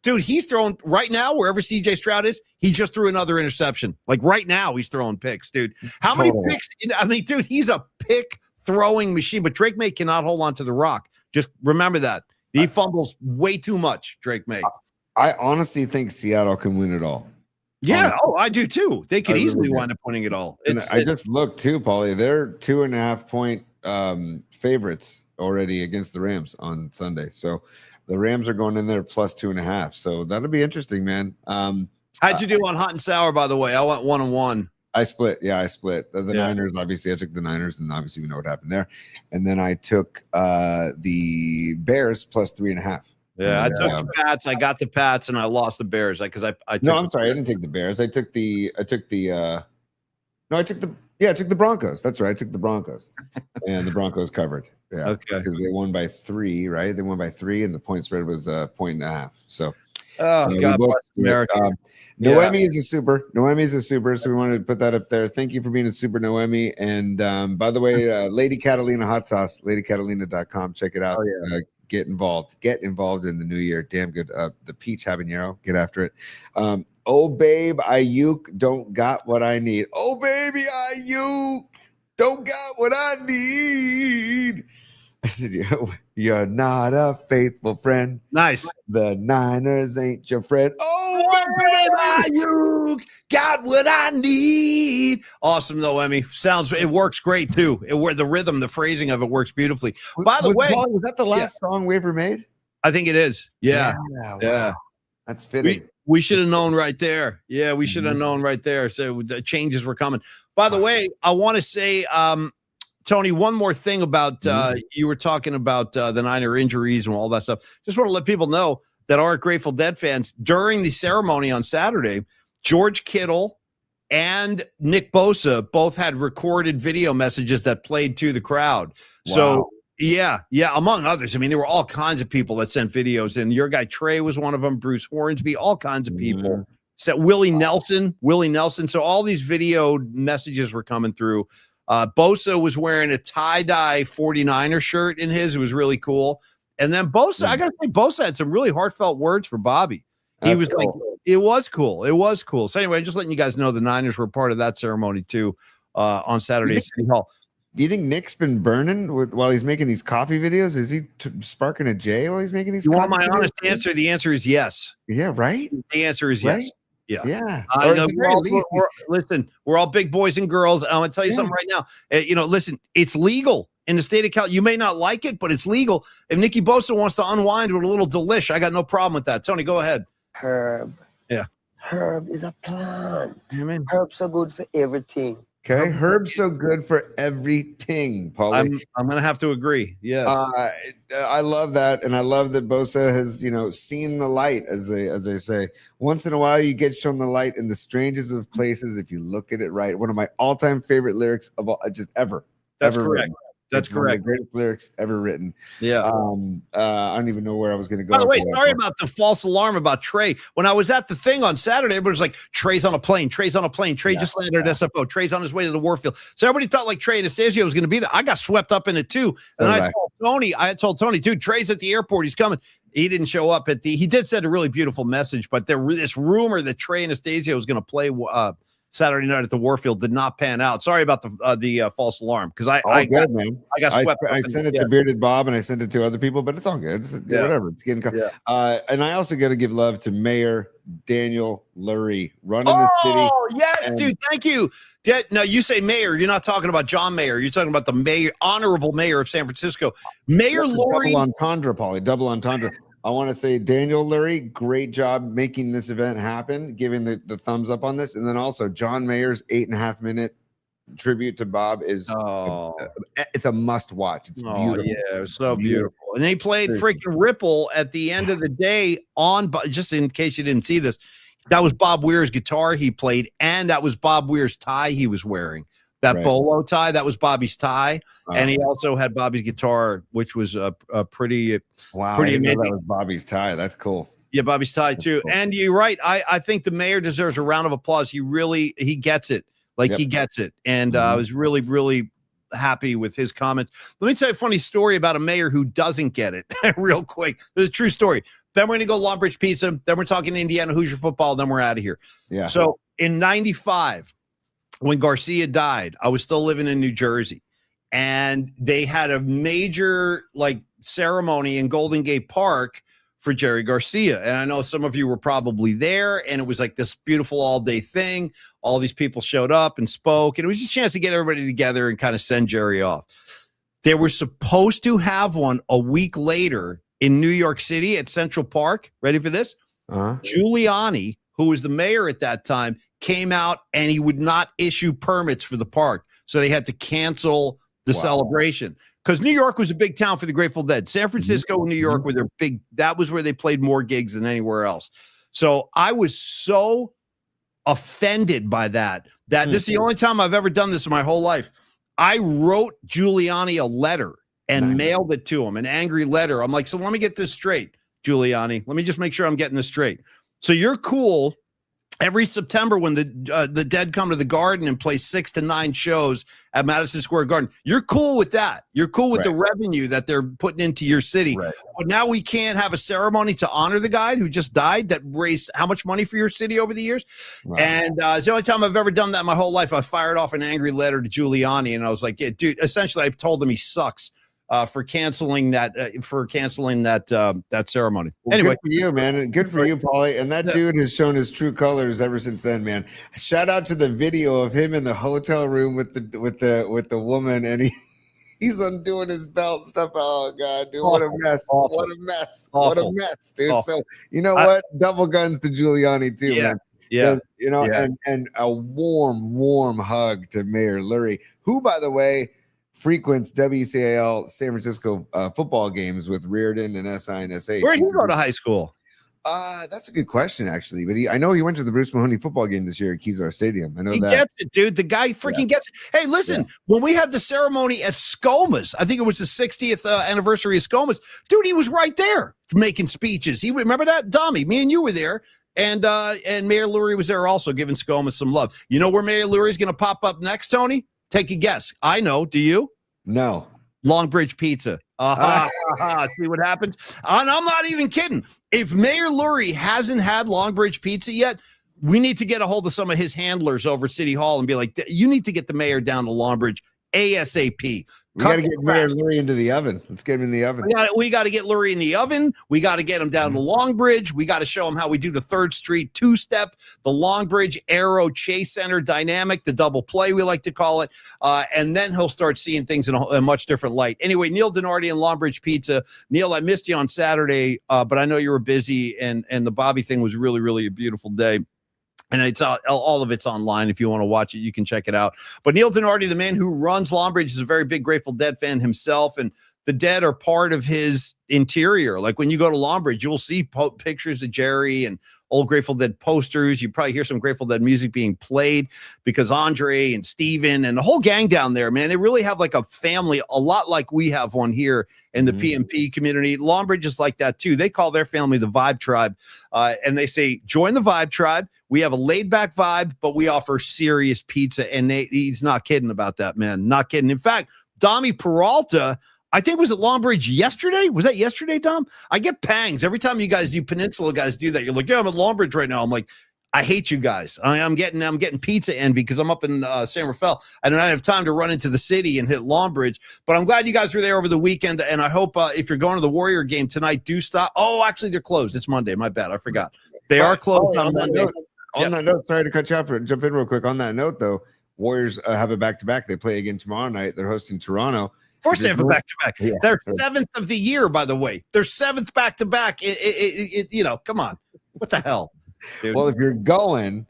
Dude, he's throwing right now, wherever CJ Stroud is, he just threw another interception. Like right now, he's throwing picks, dude. How many Totally. picks? I mean, dude, he's a pick throwing machine, but Drake May cannot hold on to the rock. Just remember that. He fumbles way too much, Drake May. I honestly think Seattle can win it all. Yeah, honestly. oh, I do too. They could I really easily do. wind up winning it all. And I just looked too, Paulie. They're 2.5 point favorites already against the Rams on Sunday. So the Rams are going in there plus 2.5. So that'll be interesting, man. How'd you do on hot and sour, by the way? I went 1-1. I split. Yeah, I split. The Yeah. Niners, obviously, I took the Niners, and obviously we know what happened there. And then I took the Bears plus 3.5. Yeah, I And, took the Pats. I got the Pats, and I lost the Bears because I took No, I'm sorry, I didn't take the Bears. I took the Broncos. That's right. I took the Broncos. And the Broncos covered. Yeah. Okay. Because they won by 3, right? They won by 3, and the point spread was 1.5. So Oh, we God both bless did it. America. Noemi is a super. Noemi is a super. So we wanted to put that up there. Thank you for being a super, Noemi. And by the way, Lady Catalina hot sauce, ladycatalina.com. Check it out. Oh, yeah. Get involved in the new year. Damn good. The peach habanero. Get after it. Oh, babe, Ayuk don't got what I need. Oh, baby, Ayuk don't got what I need. I said, you're not a faithful friend. Nice. The Niners ain't your friend. Oh, baby, Ayuk got what I need. Awesome, though, Emmy. It works great too. The rhythm, the phrasing of it works beautifully. By the way, was that the last song we ever made? I think it is. Yeah. Wow. That's fitting. We should have known right there. Yeah, we should have known right there. So the changes were coming. By the way, I want to say, Tony, one more thing about you were talking about the Niner injuries and all that stuff. Just want to let people know that aren't Grateful Dead fans, during the ceremony on Saturday, George Kittle and Nick Bosa both had recorded video messages that played to the crowd. Wow. So yeah, among others. I mean, there were all kinds of people that sent videos, and your guy Trey was one of them, Bruce Hornsby, all kinds of people. So Willie Nelson. So all these video messages were coming through. Bosa was wearing a tie-dye 49er shirt in his. It was really cool. And then Bosa, I got to say, Bosa had some really heartfelt words for Bobby. He was cool. Like, it was cool. It was cool. So anyway, just letting you guys know the Niners were part of that ceremony too on Saturday at City Hall. Do you think Nick's been burning while he's making these coffee videos? Is he sparking a J while he's making these? You want my honest answer? The answer is yes. Yeah, right. The answer is right? yes. Yeah. Listen, we're all big boys and girls. I'm gonna tell you something right now. Listen, it's legal in the state of California. You may not like it, but it's legal. If Nicky Bosa wants to unwind with a little delish, I got no problem with that. Tony, go ahead. Herb. Yeah. Herb is a plant. Amen. Herb's so good for everything. Okay, herb's so good for everything, Paulie. I'm gonna have to agree. Yes, I love that, and I love that Bosa has seen the light, as they say. Once in a while, you get shown the light in the strangest of places if you look at it right. One of my all-time favorite lyrics of all, just ever. That's ever correct. Written. That's correct. One of the greatest lyrics ever written. Yeah. I don't even know where I was going to go. By the way, sorry about the false alarm about Trey. When I was at the thing on Saturday, everybody was like, Trey's on a plane. Trey just landed at SFO. Trey's on his way to the Warfield. So everybody thought like Trey Anastasio was going to be there. I got swept up in it too. And I told Tony, dude, Trey's at the airport. He's coming. He didn't show up he did send a really beautiful message, but this rumor that Trey Anastasio was going to play Saturday night at the Warfield did not pan out. Sorry about the false alarm, because I got swept. I sent it to Bearded Bob and I sent it to other people, but it's all good. Whatever. It's getting. And I also got to give love to Mayor Daniel Lurie running the city. Oh yes, dude. Thank you. No, you say mayor. You're not talking about John Mayer. You're talking about the mayor, honorable mayor of San Francisco, Mayor Lurie. Double entendre, Paulie. Double entendre. I want to say, Daniel Lurie, great job making this event happen, giving the thumbs up on this. And then also John Mayer's 8.5-minute tribute to Bob is it's a must watch. It's beautiful. Yeah, it was so beautiful. And they played freaking Ripple at the end of the day just in case you didn't see this. That was Bob Weir's guitar he played, and that was Bob Weir's tie he was wearing. That bolo tie, that was Bobby's tie. And he also had Bobby's guitar, which was a pretty amazing. That was Bobby's tie. That's cool. Yeah, Bobby's tie too. Cool. And you're right. I think the mayor deserves a round of applause. He gets it. He gets it. And I was really, really happy with his comments. Let me tell you a funny story about a mayor who doesn't get it real quick. There's a true story. Then we're going to go Long Beach Pizza. Then we're talking Indiana Hoosier football. Then we're out of here. Yeah. So in 95, when Garcia died, I was still living in New Jersey, and they had a major ceremony in Golden Gate Park for Jerry Garcia. And I know some of you were probably there, and it was like this beautiful all-day thing. All these people showed up and spoke, and it was just a chance to get everybody together and kind of send Jerry off. They were supposed to have one a week later in New York City at Central Park. Ready for this? Giuliani, who was the mayor at that time, came out and he would not issue permits for the park. So they had to cancel the celebration, because New York was a big town for the Grateful Dead. San Francisco and New York were their big, that was where they played more gigs than anywhere else. So I was so offended by that this is the only time I've ever done this in my whole life. I wrote Giuliani a letter and mailed it to him, an angry letter. I'm like, so let me get this straight, Giuliani. Let me just make sure I'm getting this straight. So you're cool every September when the Dead come to the Garden and play 6 to 9 shows at Madison Square Garden. You're cool with that. You're cool with the revenue that they're putting into your city. Right. But now we can't have a ceremony to honor the guy who just died that raised how much money for your city over the years. Right. And it's the only time I've ever done that in my whole life. I fired off an angry letter to Giuliani, and I was like, yeah, dude, essentially I told him he sucks. For canceling that ceremony. Well, anyway, good for you, man. Good for you, Paulie. And that dude has shown his true colors ever since then, man. Shout out to the video of him in the hotel room with the woman, and he's undoing his belt and stuff. Oh God, dude, what a mess! Awful. What a mess! Awful. What a mess, dude. Awful. So you know what? Double guns to Giuliani too, man. Yeah, and a warm hug to Mayor Lurie, who, by the way, frequents WCAL San Francisco football games with Reardon and SI and SH. Where did he go to high school? That's a good question, actually. But I know he went to the Bruce Mahoney football game this year at Kezar Stadium. I know he that. gets it, dude. The guy freaking gets it. Hey, listen, when we had the ceremony at Skomas, I think it was the 60th anniversary of Skomas, dude, he was right there making speeches. He remember that, Dommy? Me and you were there. And Mayor Lurie was there also giving Skomas some love. You know where Mayor Lurie is going to pop up next, Tony? Take a guess. I know. Do you? No. Longbridge Pizza. See what happens? And I'm not even kidding. If Mayor Lurie hasn't had Longbridge Pizza yet, we need to get a hold of some of his handlers over at City Hall and be like, you need to get the mayor down to Longbridge ASAP. We got to get Mayor Lurie into the oven. Let's get him in the oven. We got to get Lurie in the oven. We got to get him down to Longbridge. We got to show him how we do the 3rd Street two-step, the Longbridge Aero Chase Center dynamic, the double play, we like to call it. And then he'll start seeing things in a much different light. Anyway, Neil Denardi and Longbridge Pizza. Neil, I missed you on Saturday, but I know you were busy, and the Bobby thing was really, really a beautiful day. And it's all of it's online. If you want to watch it, you can check it out. But Neil Denardi, the man who runs Longbridge, is a very big Grateful Dead fan himself. And the Dead are part of his interior. Like when you go to Longbridge, you'll see pictures of Jerry and old Grateful Dead posters. You probably hear some Grateful Dead music being played because Andre and Steven and the whole gang down there, man, they really have like a family, a lot like we have one here in the PMP community. Longbridge is like that too. They call their family the Vibe Tribe. And they say, join the Vibe Tribe. We have a laid-back vibe, but we offer serious pizza. And he's not kidding about that, man. Not kidding. In fact, Dommy Peralta, I think was at Longbridge yesterday. Was that yesterday, Dom? I get pangs every time you Peninsula guys do that. You're like, yeah, I'm at Longbridge right now. I'm like, I hate you guys. I'm getting pizza envy because I'm up in San Rafael. I don't have time to run into the city and hit Longbridge. But I'm glad you guys were there over the weekend. And I hope if you're going to the Warrior game tonight, do stop. Oh, actually, they're closed. It's Monday. My bad. I forgot. They are closed on Monday. On that note, sorry to cut you off. Jump in real quick. On that note, though, Warriors have a back-to-back. They play again tomorrow night. They're hosting Toronto. Of course they have a back-to-back. Yeah. They're 7th of the year, by the way. They're 7th back-to-back. Come on. What the hell? Dude. Well, if you're going,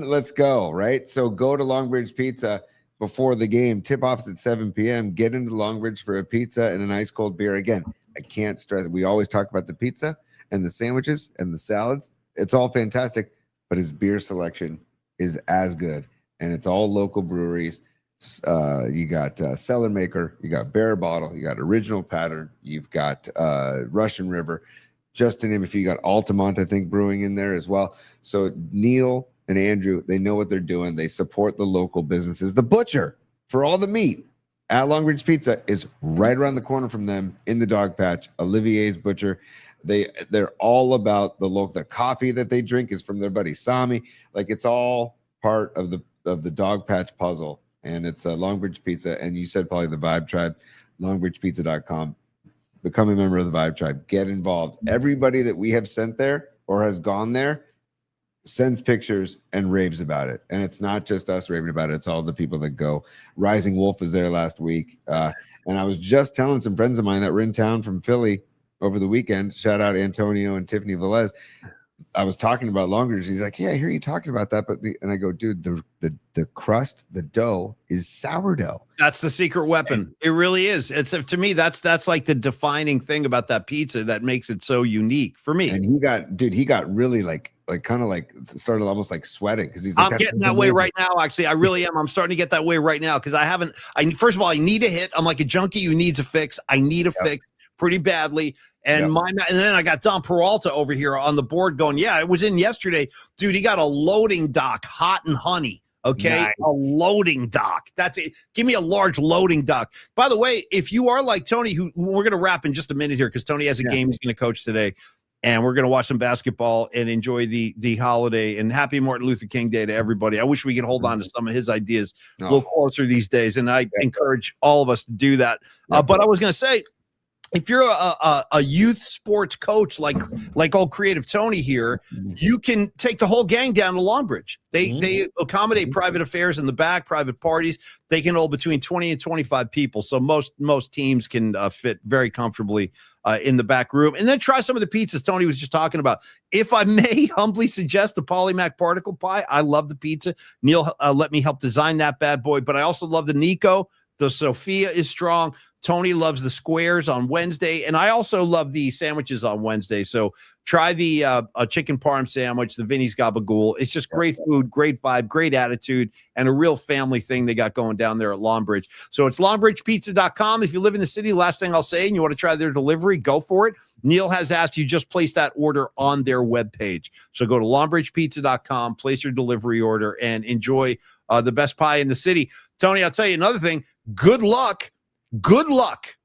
let's go, right? So go to Longbridge Pizza before the game. Tip-off's at 7 p.m. Get into Longbridge for a pizza and an ice-cold beer. Again, I can't stress it. We always talk about the pizza and the sandwiches and the salads. It's all fantastic, but his beer selection is as good, and it's all local breweries. You got Cellar Maker, you got Bear Bottle, you got Original Pattern, you've got Russian River, just to name a few. You got Altamont, I think, brewing in there as well. So Neil and Andrew, they know what they're doing. They support the local businesses. The butcher for all the meat at Longbridge Pizza is right around the corner from them in the dog patch. Olivier's Butcher. They're all about the coffee that they drink is from their buddy Sami. Like it's all part of the dog patch puzzle. And it's Longbridge Pizza. And you said probably the Vibe Tribe, longbridgepizza.com. Become a member of the Vibe Tribe. Get involved. Everybody that we have sent there or has gone there sends pictures and raves about it. And it's not just us raving about it. It's all the people that go. Rising Wolf was there last week. And I was just telling some friends of mine that were in town from Philly over the weekend. Shout out Antonio and Tiffany Velez. I was talking about Longbridge. He's like, yeah, I hear you talking about that. And I go, dude, the crust, the dough is sourdough. That's the secret weapon. It really is. It's to me, that's like the defining thing about that pizza that makes it so unique for me. And he got really like kind of like started almost like sweating because he's like, I'm getting that way right now. Actually, I really am. I'm starting to get that way right now because first of all, I need a hit. I'm like a junkie who needs a fix. I need a fix pretty badly. And and then I got Don Peralta over here on the board going, yeah, it was in yesterday. Dude, he got a loading dock, hot and honey. Okay. Nice. A loading dock. That's it. Give me a large loading dock. By the way, if you are like Tony, who we're going to wrap in just a minute here because Tony has a game he's going to coach today. And we're going to watch some basketball and enjoy the holiday. And happy Martin Luther King Day to everybody. I wish we could hold on to some of his ideas a little closer these days. And I encourage all of us to do that. But I was going to say, if you're a youth sports coach like old Creative Tony here, you can take the whole gang down to Longbridge. They accommodate private affairs in the back, private parties. They can hold between 20 and 25 people. So most teams can fit very comfortably in the back room. And then try some of the pizzas Tony was just talking about. If I may humbly suggest the Polymac Particle Pie, I love the pizza. Neil let me help design that bad boy, but I also love the Nico. The Sophia is strong. Tony loves the squares on Wednesday, and I also love the sandwiches on Wednesday. So try the a chicken parm sandwich, the Vinny's Gabagool. It's just great food, great vibe, great attitude, and a real family thing they got going down there at Longbridge. So it's longbridgepizza.com. If you live in the city, last thing I'll say, and you want to try their delivery, go for it. Neil has asked you just place that order on their webpage. So go to longbridgepizza.com, place your delivery order, and enjoy the best pie in the city. Tony, I'll tell you another thing. Good luck,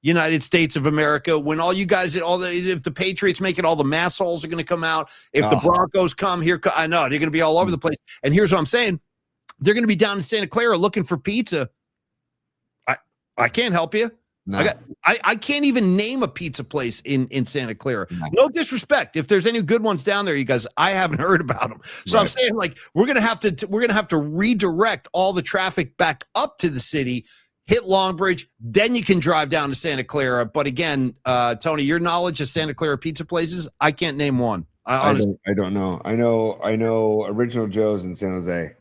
United States of America. When all you guys, if the Patriots make it, all the mass holes are going to come out. If the Broncos come here, I know they're going to be all over the place. And here's what I'm saying: they're going to be down in Santa Clara looking for pizza. I can't help you. No. I can't even name a pizza place in Santa Clara. No disrespect. If there's any good ones down there, you guys, I haven't heard about them. So I'm saying, like, we're gonna have to redirect all the traffic back up to the city, hit Longbridge, then you can drive down to Santa Clara. But again, Tony, your knowledge of Santa Clara pizza places, I can't name one. I don't know. I know Original Joe's in San Jose.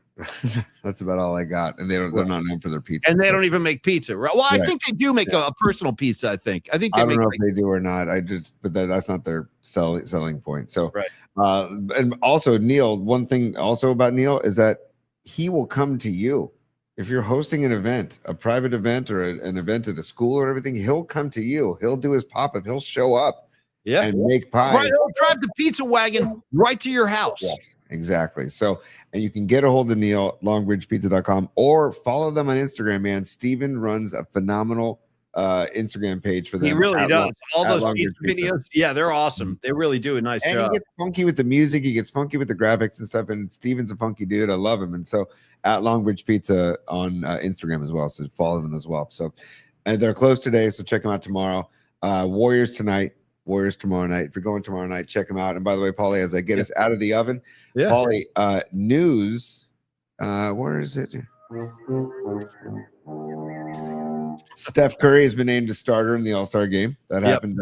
That's about all I got, and they're not known for their pizza, and they don't even make pizza. Right? Well, I think they do make a personal pizza. I think they don't know if they do or not. But that's not their selling point. So, and also Neil. One thing also about Neil is that he will come to you if you're hosting an event, a private event or an event at a school or everything. He'll come to you. He'll do his pop up. He'll show up. Yeah, and make pies. Right, he'll drive the pizza wagon right to your house. Yes, exactly. So, and you can get a hold of Neil at longbridgepizza.com or follow them on Instagram, man. Steven runs a phenomenal Instagram page for them. He really does. All those pizza videos, yeah, they're awesome. They really do a nice job. And he gets funky with the music. He gets funky with the graphics and stuff. And Steven's a funky dude. I love him. And so at Longbridge Pizza on Instagram as well. So follow them as well. So, and they're closed today. So check them out tomorrow. Warriors tonight. Warriors tomorrow night. If you're going tomorrow night, check them out. And by the way, Paulie, as I get us out of the oven, Paulie, news. Where is it? Steph Curry has been named a starter in the All-Star game. That happened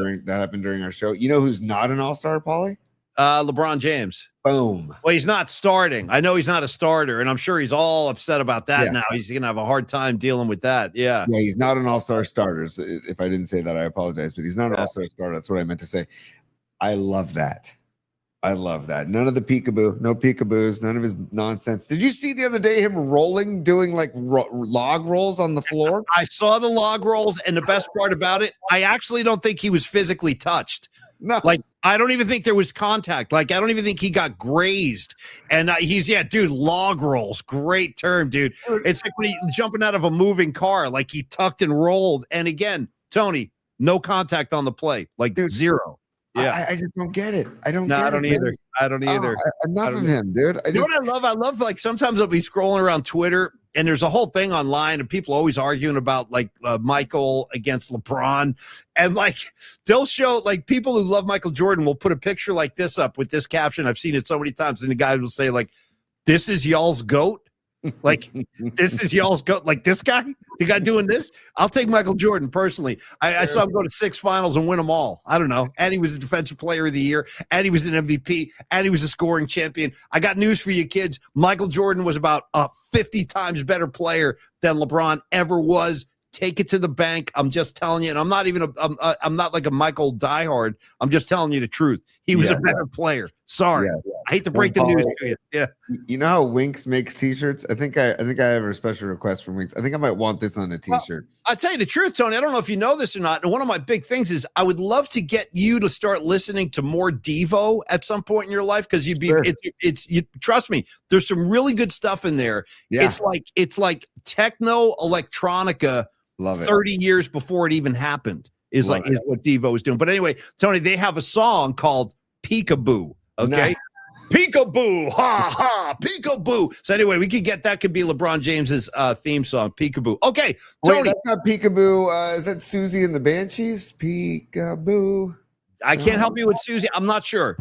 during our show. You know who's not an All-Star, Paulie? LeBron James. Boom. Well, he's not starting. I know he's not a starter, and I'm sure he's all upset about that now. He's going to have a hard time dealing with that. Yeah, he's not an all-star starter. If I didn't say that, I apologize, but he's not an all-star starter. That's what I meant to say. I love that. None of the peekaboo, no peekaboos, none of his nonsense. Did you see the other day him rolling, doing like log rolls on the floor? I saw the log rolls, and the best part about it, I actually don't think he was physically touched. No, like I don't even think there was contact. Like I don't even think he got grazed. And dude, log rolls, great term, dude. It's like when he's jumping out of a moving car, like he tucked and rolled. And again, Tony, no contact on the play, like dude, zero. Yeah, I just don't get it. I don't either. I don't either. Enough of him, dude. You know what I love? Like sometimes I'll be scrolling around Twitter and there's a whole thing online and people always arguing about like Michael against LeBron. And like they'll show like people who love Michael Jordan will put a picture like this up with this caption. I've seen it so many times. And the guy will say like, this is y'all's GOAT. Like this is y'all's GOAT. Like this guy, the guy doing this. I'll take Michael Jordan personally. I saw him go to 6 finals and win them all. I don't know. And he was a defensive player of the year. And he was an MVP. And he was a scoring champion. I got news for you kids. Michael Jordan was about a 50 times better player than LeBron ever was. Take it to the bank. I'm just telling you. And I'm not even I'm not like a Michael diehard. I'm just telling you the truth. He was a better player. Sorry. I hate to break the news to you. Yeah. You know how Winx makes t-shirts? I think I have a special request from Winx. I think I might want this on a t-shirt. Well, I'll tell you the truth, Tony. I don't know if you know this or not. And one of my big things is I would love to get you to start listening to more Devo at some point in your life because you'd be you trust me, there's some really good stuff in there. Yeah. It's like techno electronica 30 years before it even happened is what Devo is doing. But anyway, Tony, they have a song called Peekaboo. Okay. Peekaboo, ha ha, peekaboo. So anyway, we could get that could be LeBron James's theme song, Peekaboo. Okay, Tony. Wait, that's not Peekaboo. Is that Susie and the Banshees? Peekaboo. I can't help you with Susie. I'm not sure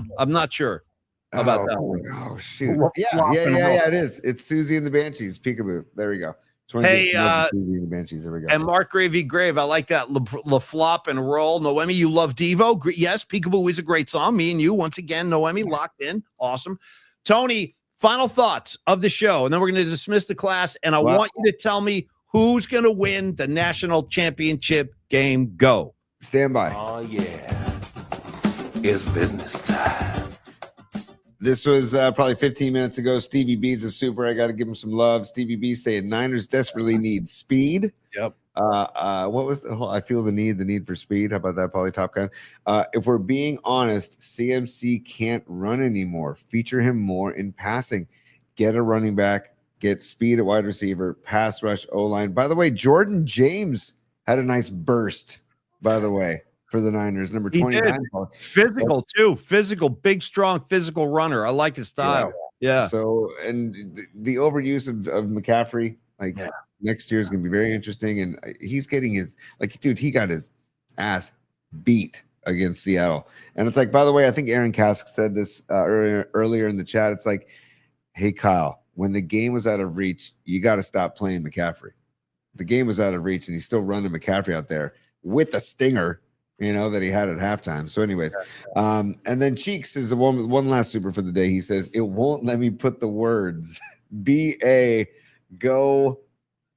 about that one. Oh shoot. Yeah. It is. It's Susie and the Banshees. Peekaboo. There we go. Hey, Banshees. There we go. And Mark Gravy Grave, I like that. La Flop and Roll. Noemi, you love Devo. Yes, Peekaboo is a great song. Me and you, once again, Noemi, locked in. Awesome. Tony, final thoughts of the show, and then we're going to dismiss the class. And I want you to tell me Who's going to win the national championship game? Go. Stand by. Oh, yeah. It's business time. This was probably 15 minutes ago. Stevie B's a super. I got to give him some love. Stevie B saying Niners desperately need speed. Yep. What was the whole? I feel the need for speed. How about that, Polly Top Gun? If we're being honest, CMC can't run anymore. Feature him more in passing. Get a running back. Get speed at wide receiver. Pass rush O-line. By the way, Jordan James had a nice burst, by the way, for the Niners. Number 29. Physical, too. Physical, big, strong, physical runner. I like his style. Yeah. So, and the overuse of McCaffrey, like next year is going to be very interesting. And he's getting his, like, dude, he got his ass beat against Seattle. And it's like, by the way, I think Aaron Kask said this earlier in the chat. It's like, hey, Kyle, when the game was out of reach, you got to stop playing McCaffrey. The game was out of reach, and he's still running McCaffrey out there with a stinger, you know, that he had at halftime. So anyways, and then Cheeks is the one last super for the day. He says, it won't let me put the words B-A go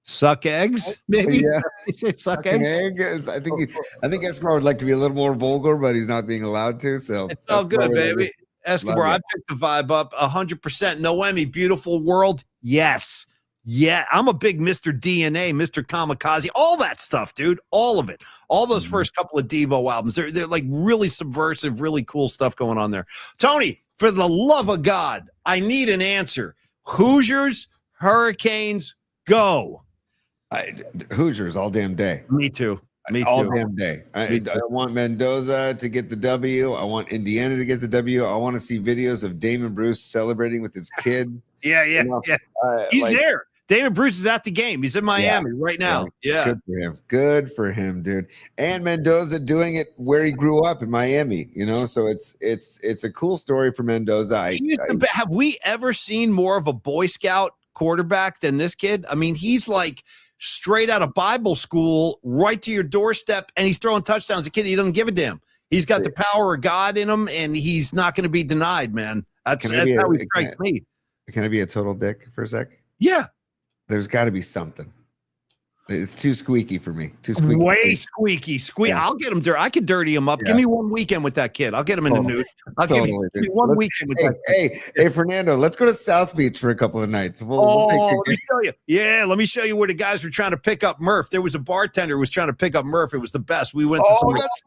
suck eggs, maybe. Yeah. He said suck Fucking eggs. egg. I think Escobar would like to be a little more vulgar, but he's not being allowed to. So It's all good, baby. Escobar, I picked the vibe up 100%. Noemi, beautiful world. Yes. Yeah, I'm a big Mr. DNA, Mr. Kamikaze, all that stuff, dude. All of it. All those first couple of Devo albums. They're like really subversive, really cool stuff going on there. Tony, for the love of God, I need an answer. Hoosiers, Hurricanes, go. Hoosiers all damn day. Me too. Me all too. damn day. I want Mendoza to get the W. I want Indiana to get the W. I want to see videos of Damon Bruce celebrating with his kid. Yeah. He's like, there. Damon Bruce is at the game. He's in Miami right now. Yeah. Good for him. Good for him, dude. And Mendoza doing it where he grew up in Miami, you know? So it's a cool story for Mendoza. Have we ever seen more of a Boy Scout quarterback than this kid? I mean, he's like straight out of Bible school, right to your doorstep, and he's throwing touchdowns. The kid, he doesn't give a damn. He's got the power of God in him, and he's not going to be denied, man. That's how he strikes me. Can I be a total dick for a sec? Yeah. There's got to be something. It's too squeaky for me. Too squeaky. Way squeaky. Yeah. I'll get him dirty. I could dirty him up. Yeah. Give me one weekend with that kid. I'll get him in the news. I'll give me one weekend with that kid. Hey, Fernando, let's go to South Beach for a couple of nights. We'll let me show you. Yeah, let me show you where the guys were trying to pick up Murph. There was a bartender who was trying to pick up Murph. It was the best. We went to some. That's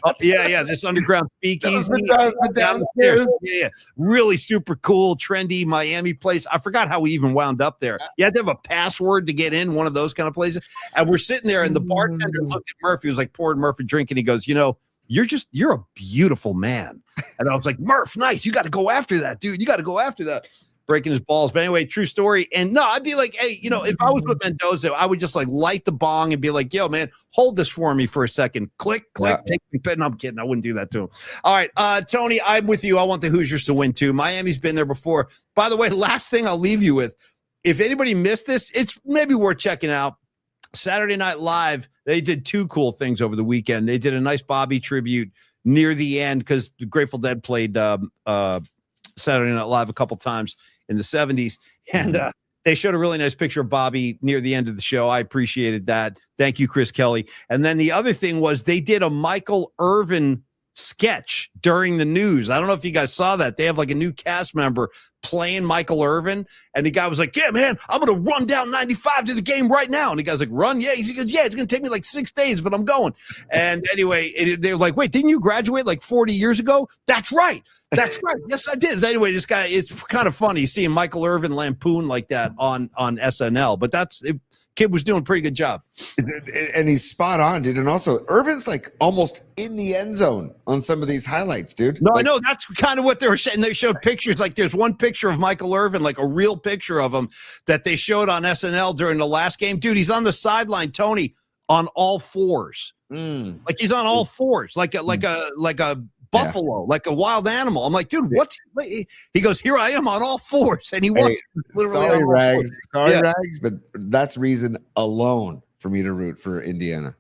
right. Yeah. This underground speakeasy. The downstairs. Yeah. Really super cool, trendy Miami place. I forgot how we even wound up there. You had to have a password to get in one of those kind of places. And we're sitting there, and the bartender looked at Murph. He was like pouring Murph a drink, and he goes, you know, you're a beautiful man. And I was like, Murph, nice. You got to go after that, dude. You got to go after that. Breaking his balls. But anyway, true story. And no, I'd be like, hey, you know, if I was with Mendoza, I would just like light the bong and be like, yo, man, hold this for me for a second. Click, take the pen. No, I'm kidding. I wouldn't do that to him. All right, Tony, I'm with you. I want the Hoosiers to win too. Miami's been there before. By the way, last thing I'll leave you with, if anybody missed this, it's maybe worth checking out. Saturday Night Live, they did two cool things over the weekend. They did a nice Bobby tribute near the end because the Grateful Dead played Saturday Night Live a couple times in the 70s. And they showed a really nice picture of Bobby near the end of the show. I appreciated that. Thank you, Chris Kelly. And then the other thing was they did a Michael Irvin sketch during the news. I don't know if you guys saw that. They have like a new cast member playing Michael Irvin, and the guy was like, yeah, man, I'm gonna run down 95 to the game right now. And the guy's like, run? Yeah. He goes, yeah, it's gonna take me like 6 days, but I'm going. And anyway, they're like, wait, didn't you graduate like 40 years ago? That's right. Yes, I did. Anyway, this guy, it's kind of funny seeing Michael Irvin lampoon like that on SNL, but kid was doing a pretty good job. And he's spot on, dude. And also, Irvin's like almost in the end zone on some of these highlights, dude. No, like, I know. That's kind of what they were saying. They showed pictures. Like there's one picture of Michael Irvin, like a real picture of him that they showed on SNL during the last game. Dude, he's on the sideline, Tony, on all fours. Like he's on all fours, like a buffalo, like a wild animal. I'm like, dude, what's he goes, here I am on all fours, and he was literally sorry, on all Rags. fours. Sorry, Rags, but that's reason alone for me to root for Indiana.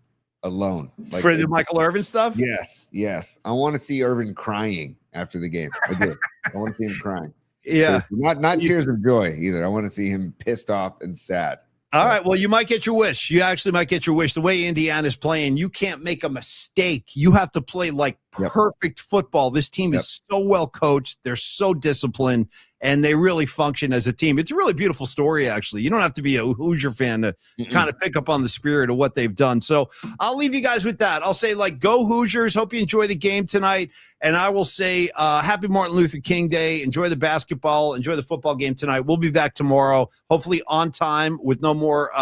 Alone. Like, for the Michael Irvin stuff? Yes. I want to see Irvin crying after the game. I do. I want to see him crying. Yeah. So not tears of joy either. I want to see him pissed off and sad. All right. Well, you might get your wish. You actually might get your wish. The way Indiana's playing, you can't make a mistake. You have to play like perfect football. This team is so well coached. They're so disciplined, and they really function as a team. It's a really beautiful story, actually. You don't have to be a Hoosier fan to kind of pick up on the spirit of what they've done. So I'll leave you guys with that. I'll say, like, go Hoosiers. Hope you enjoy the game tonight. And I will say happy Martin Luther King Day. Enjoy the basketball. Enjoy the football game tonight. We'll be back tomorrow, hopefully on time with no more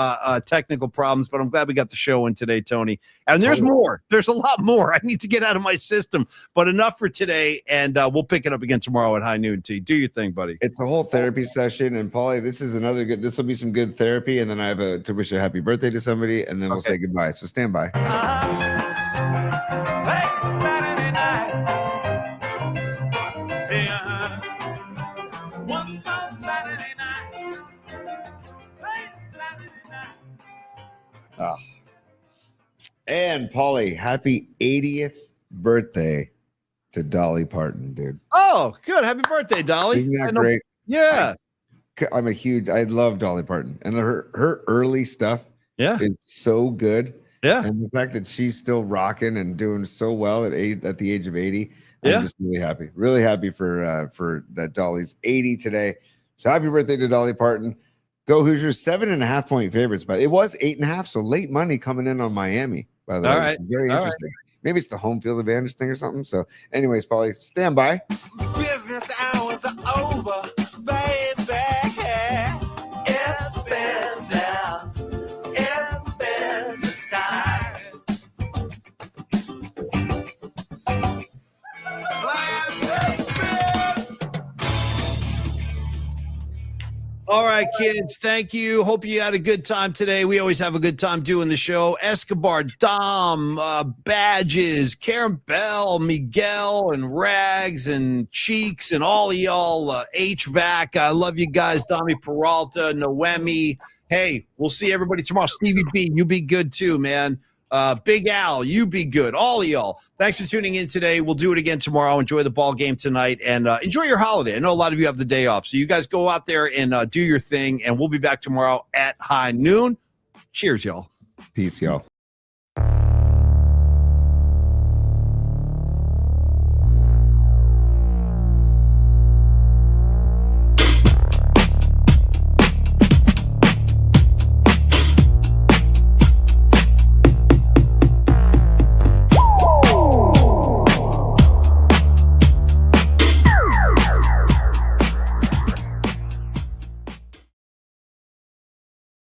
technical problems. But I'm glad we got the show in today, Tony. And there's more. There's a lot more I need to get out of my system. But enough for today, and we'll pick it up again tomorrow at high noon. T. Do your thing, buddy. It's a whole therapy session. And, Paulie, this is another good – this will be some good therapy. And then I have to wish a happy birthday to somebody, and then we'll say goodbye. So stand by. Saturday night. One more Saturday night. Saturday night. And, Paulie, happy 80th birthday to Dolly Parton, dude. Oh, good. Happy birthday, Dolly. Isn't that great? Yeah. I love Dolly Parton. And her early stuff is so good. Yeah. And the fact that she's still rocking and doing so well at the age of 80, I'm just really happy. Really happy for that Dolly's 80 today. So happy birthday to Dolly Parton. Go Hoosiers, 7.5 point favorites, but it was 8.5. So late money coming in on Miami, by the way. All right. Very interesting. Maybe it's the home field advantage thing or something. So anyways, Paulie, stand by. Business hours are over, baby. It's business. It's business time. All right, kids. Thank you. Hope you had a good time today. We always have a good time doing the show. Escobar, Dom, Badges, Karen Bell, Miguel, and Rags, and Cheeks, and all of y'all. HVAC. I love you guys. Dami Peralta, Noemi. Hey, we'll see everybody tomorrow. Stevie B, you be good too, man. Big Al, you be good. All of y'all. Thanks for tuning in today. We'll do it again tomorrow. Enjoy the ball game tonight, and enjoy your holiday. I know a lot of you have the day off, so you guys go out there and do your thing, and we'll be back tomorrow at high noon. Cheers, y'all. Peace, y'all.